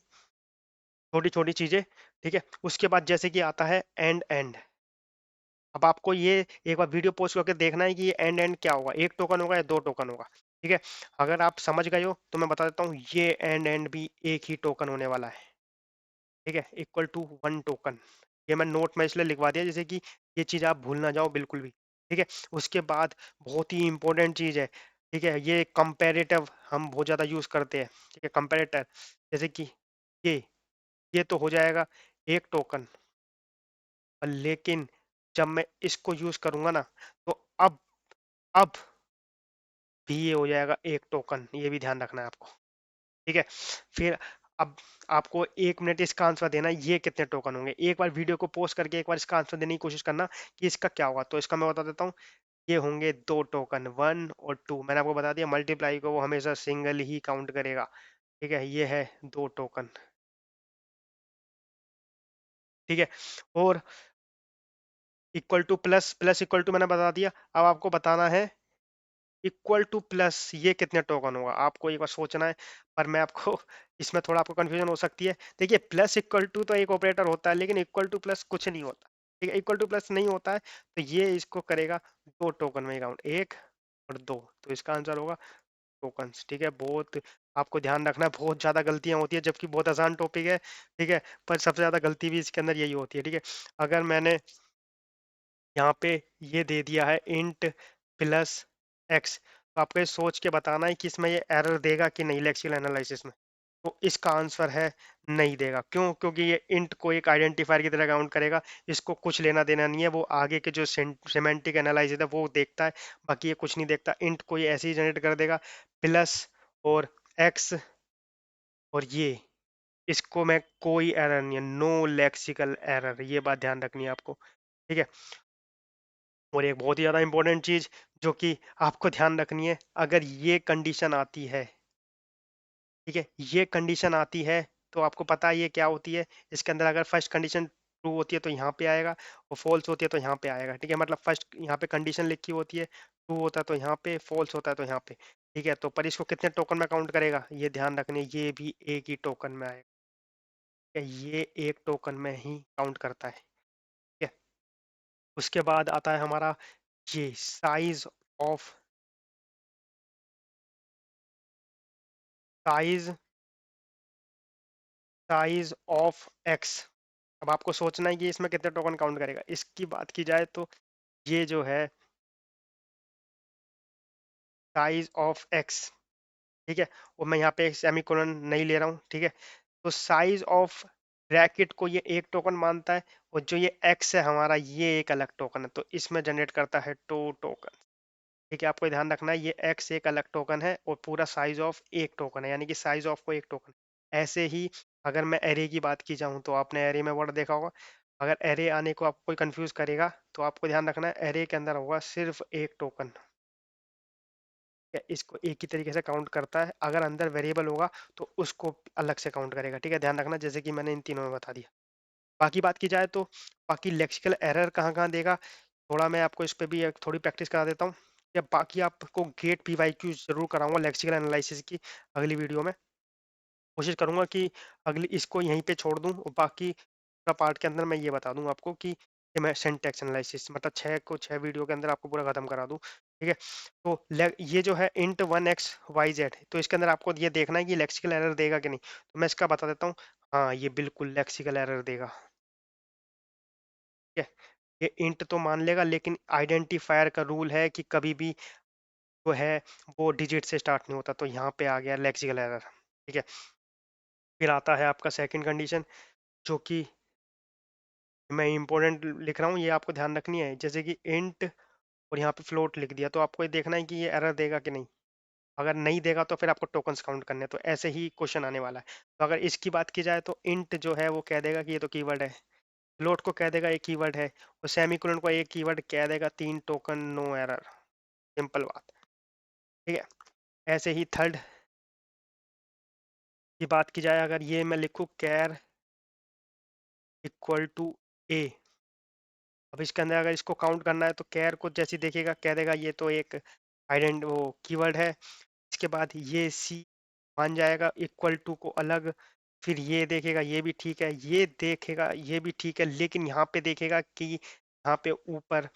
छोटी छोटी चीजें। ठीक है, उसके बाद जैसे कि आता है एंड एंड। अब आपको ये एक बार वीडियो पोस्ट करके देखना है कि ये एंड एंड क्या होगा, एक टोकन होगा या दो टोकन होगा। ठीक है, अगर आप समझ गए हो तो मैं बता देता हूँ, ये एंड एंड भी एक ही टोकन होने वाला है। ठीक है, इक्वल टू वन टोकन। ये मैं नोट में इसलिए लिखवा दिया जैसे कि ये चीज आप भूल ना जाओ बिल्कुल भी। ठीक है, उसके बाद बहुत ही इंपॉर्टेंट चीज है। ठीक है, ये कंपैरेटिव हम बहुत ज्यादा यूज करते हैं। ठीक है, कंपैरेटर, जैसे कि ये ये तो हो जाएगा एक टोकन, लेकिन जब मैं इसको यूज करूंगा ना, तो अब भी ये हो जाएगा एक टोकन, ये भी ध्यान रखना है आपको। ठीक है, फिर अब आपको 1 मिनट इसका आंसर देना है ये कितने टोकन होंगे। एक बार वीडियो को पोस्ट करके एक बार इसका आंसर देने की कोशिश करना कि इसका क्या होगा। तो इसका मैं बता देता हूँ, ये होंगे दो टोकन, वन और टू। मैंने आपको बता दिया मल्टीप्लाई को वो हमेशा सिंगल ही काउंट करेगा। ठीक है, ये है दो टोकन। ठीक है, और equal to plus, plus equal to मैंने बता दिया। अब आपको बताना है इक्वल टू प्लस ये कितने टोकन होगा, आपको एक बार सोचना है। पर मैं आपको इसमें थोड़ा आपको कंफ्यूजन हो सकती है। देखिए, प्लस इक्वल टू तो एक ऑपरेटर होता है, लेकिन इक्वल टू प्लस कुछ नहीं होता। ठीक है, इक्वल टू प्लस नहीं होता है, तो ये इसको करेगा दो टोकन में काउंट, एक और दो। तो इसका आंसर होगा टोकन्स। ठीक है, बहुत आपको ध्यान रखना है, बहुत ज्यादा गलतियां होती है जबकि बहुत आसान टॉपिक है। ठीक है, पर सबसे ज्यादा गलती भी इसके अंदर यही होती है। ठीक है, अगर मैंने यहाँ पे ये दे दिया है इंट प्लस एक्स, तो आपको ये सोच के बताना है कि इसमें ये एरर देगा कि नहीं लेक्सिकल एनालिसिस में। तो इसका आंसर है नहीं देगा। क्यों? क्योंकि ये इंट को एक आइडेंटिफायर की तरह काउंट करेगा, इसको कुछ लेना देना नहीं है, वो आगे के जो सेमेंटिक एनालिसिस है वो देखता है, बाकी ये कुछ नहीं देखता। इंट को ये ऐसे ही जनरेट कर देगा, प्लस और एक्स, और ये इसको मैं कोई एरर नहीं है, नो लेक्सिकल एरर, ये बात ध्यान रखनी है आपको। ठीक है। और एक बहुत ही ज्यादा इंपॉर्टेंट चीज जो कि आपको ध्यान रखनी है, अगर ये कंडीशन आती है, ठीक है, ये कंडीशन आती है, तो आपको पता है ये क्या होती है। इसके अंदर अगर फर्स्ट कंडीशन ट्रू होती है तो यहाँ पे आएगा, और फॉल्स होती है तो यहाँ पे आएगा। ठीक है, मतलब फर्स्ट यहाँ पे कंडीशन लिखी होती है, ट्रू होता है तो यहाँ पे, फॉल्स होता है तो यहाँ पे। ठीक है, तो पर इसको कितने टोकन में काउंट करेगा, ये ध्यान रखने, ये भी एक ही टोकन में आएगा। ठीक है, ये एक टोकन में ही काउंट करता है। ठीक है, उसके बाद आता है हमारा ये of size size of x. अब आपको सोचना है कि इसमें कितने टोकन काउंट करेगा। इसकी बात की जाए तो ये जो है साइज ऑफ एक्स, ठीक है, और मैं यहाँ पे सेमीकोलन नहीं ले रहा हूँ। ठीक है, तो साइज ऑफ ब्रैकेट को ये एक टोकन मानता है, और जो ये एक्स है हमारा, ये एक अलग टोकन है, तो इसमें जनरेट करता है टू टोकन। ठीक है, आपको ध्यान रखना है, ये एक्स एक अलग टोकन है और पूरा साइज ऑफ एक टोकन है, यानी कि साइज ऑफ को एक टोकन। ऐसे ही अगर मैं एरे की बात की जाऊँ, तो आपने एरे में वर्ड देखा होगा, अगर एरे आने को आपको कोई कंफ्यूज करेगा, तो आपको ध्यान रखना है एरे के अंदर होगा सिर्फ एक टोकन। या इसको एक ही तरीके से काउंट करता है, अगर अंदर वेरिएबल होगा तो उसको अलग से काउंट करेगा। ठीक है, ध्यान रखना, जैसे कि मैंने इन तीनों में बता दिया। बाकी बात की जाए तो बाकी लेक्सिकल एरर कहाँ कहाँ देगा, थोड़ा मैं आपको इस पे भी एक थोड़ी प्रैक्टिस करा देता हूँ। या बाकी आपको गेट पीवाईक्यू जरूर कराऊंगा लेक्सिकल एनालिसिस की अगली वीडियो में। कोशिश करूंगा कि अगली इसको यहीं पे छोड़ दूं, और बाकी पूरा पार्ट के अंदर मैं ये बता दूं आपको कि मैं सिंटैक्स एनालिसिस मतलब 6 वीडियो के अंदर आपको पूरा खत्म करा दूं। ठीक है, तो ये जो है इंट 1 x y z, तो इसके अंदर आपको ये देखना है कि लेक्सिकल एरर देगा कि नहीं, तो मैं इसका बता देता हूँ। हाँ, ये बिल्कुल लेक्सिकल एरर देगा। ठीक है, ये इंट तो मान लेगा, लेकिन आइडेंटिफायर का रूल है कि कभी भी जो है वो डिजिट से स्टार्ट नहीं होता, तो यहाँ पे आ गया लेक्सिकल एरर। ठीक है, फिर आता है आपका सेकंड कंडीशन, जो कि मैं इंपॉर्टेंट लिख रहा हूँ, ये आपको ध्यान रखनी है, जैसे कि इंट और यहाँ पे फ्लोट लिख दिया, तो आपको ये देखना है कि ये एरर देगा कि नहीं। अगर नहीं देगा तो फिर आपको टोकन्स काउंट करने हैं। तो ऐसे ही क्वेश्चन आने वाला है। तो अगर इसकी बात की जाए तो इंट जो है वो कह देगा कि ये तो कीवर्ड है, फ्लोट को कह देगा एक कीवर्ड है, और सेमीकोलन को एक कीवर्ड कह देगा, 3 टोकन, नो एरर, सिंपल बात। ठीक है, ऐसे ही थर्ड की बात की जाए, अगर ये मैं लिखूँ कैर इक्वल टू ए, अब इसके अंदर अगर इसको काउंट करना है तो कैर को जैसे ही देखेगा कह देगा ये तो एक आइडेंट वो कीवर्ड है। इसके बाद ये सी मान जाएगा इक्वल टू को अलग, फिर ये देखेगा ये भी ठीक है, ये देखेगा ये भी ठीक है, लेकिन यहाँ पे देखेगा कि यहाँ पे ऊपर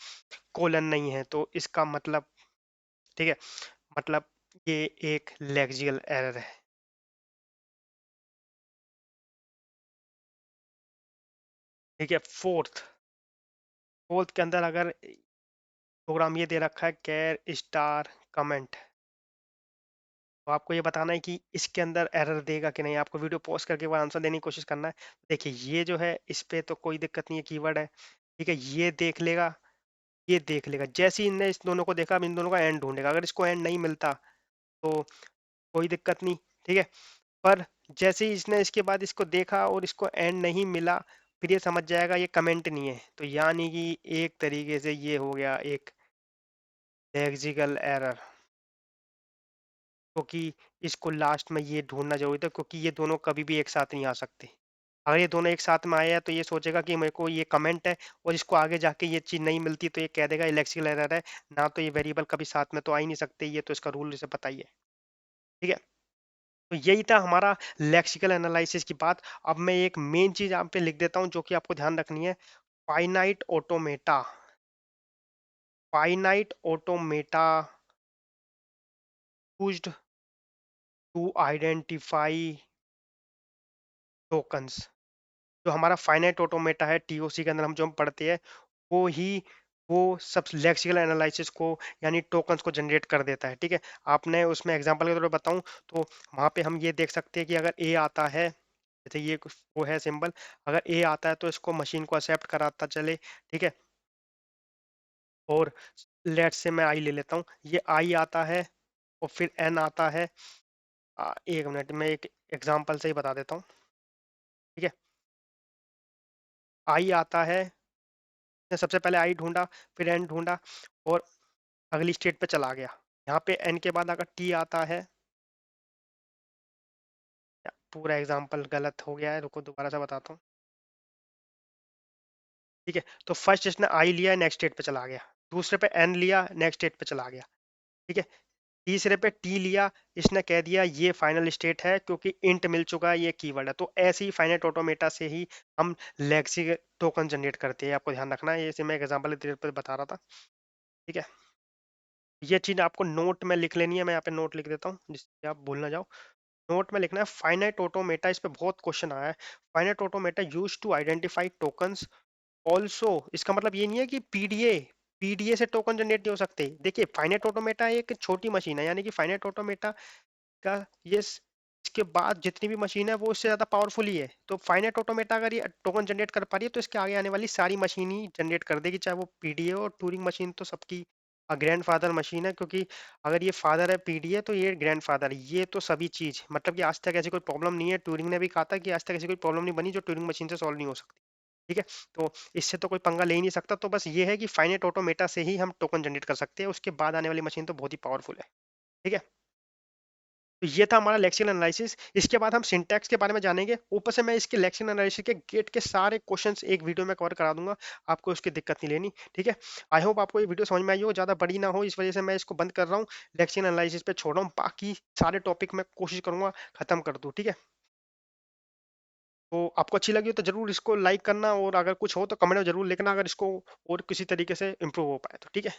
कोलन नहीं है, तो इसका मतलब, ठीक है, मतलब ये एक लेक्सिकल एरर है। ठीक है, फोर्थ के अंदर अगर प्रोग्राम ये दे रखा है कैर स्टार कमेंट, तो आपको ये बताना है कि इसके अंदर एरर देगा कि नहीं। आपको वीडियो पॉज करके वो आंसर देने की कोशिश करना है। देखिए, ये जो है इस पे तो कोई दिक्कत नहीं है, कीवर्ड है। ठीक है, ये देख लेगा, ये देख लेगा, जैसे ही इनने इस दोनों को देखा, अब इन दोनों का एंड ढूंढेगा, अगर इसको एंड नहीं मिलता तो कोई दिक्कत नहीं। ठीक है, पर जैसे ही इसने इसके बाद इसको देखा और इसको एंड नहीं मिला, फिर ये समझ जाएगा ये कमेंट नहीं है, तो यानी कि एक तरीके से ये हो गया एक लेक्सिकल एरर। क्योंकि इसको लास्ट में ये ढूंढना जरूरी था, क्योंकि ये दोनों कभी भी एक साथ नहीं आ सकते। अगर ये दोनों एक साथ में आए हैं तो ये सोचेगा कि मेरे को ये कमेंट है, और इसको आगे जाके ये चीज नहीं मिलती तो ये कह देगा इलेक्ट्रिकल एरर है। ना तो ये वेरिएबल कभी साथ में तो आ ही नहीं सकते, ये तो इसका रूल इसे पता ही है। ठीक है, तो यही था हमारा लेक्सिकल एनालिसिस की बात। अब मैं एक मेन चीज यहाँ पे लिख देता हूँ जो कि आपको ध्यान रखनी है। Finite automata, finite automata used to identify tokens. जो हमारा फाइनाइट ऑटोमेटा है टीओसी के अंदर हम जो हम पढ़ते हैं, वो ही वो सब लेक्सिकल एनालिसिस को यानी टोकन्स को जनरेट कर देता है। ठीक है, आपने उसमें एग्जांपल के तौर पे बताऊं तो वहां पे हम ये देख सकते हैं कि अगर ए आता है, जैसे ये वो है सिंबल, अगर ए आता है तो इसको मशीन को एक्सेप्ट कराता चले। ठीक है, और लेट से मैं आई ले लेता हूँ, ये आई आता है और फिर एन आता है। एक मिनट में एक एग्जांपल से ही बता देता हूँ। ठीक है, आई आता है, सबसे पहले आई ढूंढा, फिर एन ढूंढा और अगली स्टेट पे चला गया। यहाँ पे एन के बाद अगर टी आता है, पूरा एग्जांपल गलत हो गया है, रुको दोबारा से बताता हूँ। ठीक है, तो फर्स्ट इसने आई लिया, नेक्स्ट स्टेट पे चला गया। दूसरे पे एन लिया, नेक्स्ट स्टेट पे चला गया। ठीक है, तीसरे पे टी लिया, इसने कह दिया ये फाइनल स्टेट है क्योंकि इंट मिल चुका है, ये कीवर्ड है। तो ऐसे ही फाइनाइट ऑटोमेटा से ही हम लेक्सी टोकन जनरेट करते हैं, आपको ध्यान रखना है। ये मैं एग्जांपल के तौर पर बता रहा था। ठीक है, ये चीज आपको नोट में लिख लेनी है, मैं यहाँ पे नोट लिख देता हूँ जिससे आप भूल ना जाओ। नोट में लिखना है फाइनाइट ऑटोमेटा, इस पे बहुत क्वेश्चन आया है। Finite automata use to identify tokens also. इसका मतलब ये नहीं है कि पीडीए पीडीए से टोकन जनरेट नहीं हो सकते। देखिए, फाइनाइट ऑटोमेटा एक छोटी मशीन है, यानी कि फाइनाइट ऑटोमेटा का ये इसके बाद जितनी भी मशीन है वो इससे ज्यादा पावरफुल ही है। तो फाइनाइट ऑटोमेटा अगर ये टोकन जनरेट कर पा रही है तो इसके आगे आने वाली सारी मशीन ही जनरेट कर देगी, चाहे वो पीडीए हो। टूरिंग मशीन तो सबकी ग्रैंडफादर मशीन है, क्योंकि अगर ये फादर है पीडीए तो ये ग्रैंडफादर है। ये तो सभी चीज मतलब कि आज तक ऐसी कोई प्रॉब्लम नहीं है, ट्यूरिंग ने भी कहा था कि आज तक ऐसी कोई प्रॉब्लम नहीं बनी जो ट्यूरिंग मशीन से सॉल्व नहीं हो सकती। ठीक है, तो इससे तो कोई पंगा ले ही नहीं सकता। तो बस ये है कि फाइनाइट ऑटोमेटा से ही हम टोकन जनरेट कर सकते हैं, उसके बाद आने वाली मशीन तो बहुत ही पावरफुल है। ठीक है, तो ये था हमारा लेक्सिकल एनालिसिस। इसके बाद हम सिंटैक्स के बारे में जानेंगे। ऊपर से मैं इसके लेक्सिकल एनालिसिस के गेट के सारे क्वेश्चंस एक वीडियो में कवर करा दूंगा, आपको उसकी दिक्कत नहीं लेनी। ठीक है, आई होप आपको ये वीडियो समझ में आई हो, ज़्यादा बड़ी ना हो, इस वजह से मैं इसको बंद कर रहा हूँ, लेक्सिकल एनालिसिस पे छोड़ रहा हूँ। बाकी सारे टॉपिक मैं कोशिश करूंगा खत्म कर दूँ। ठीक है, तो आपको अच्छी लगी हो तो जरूर इसको लाइक करना, और अगर कुछ हो तो कमेंट में जरूर लिखना, अगर इसको और किसी तरीके से इम्प्रूव हो पाए तो। ठीक है।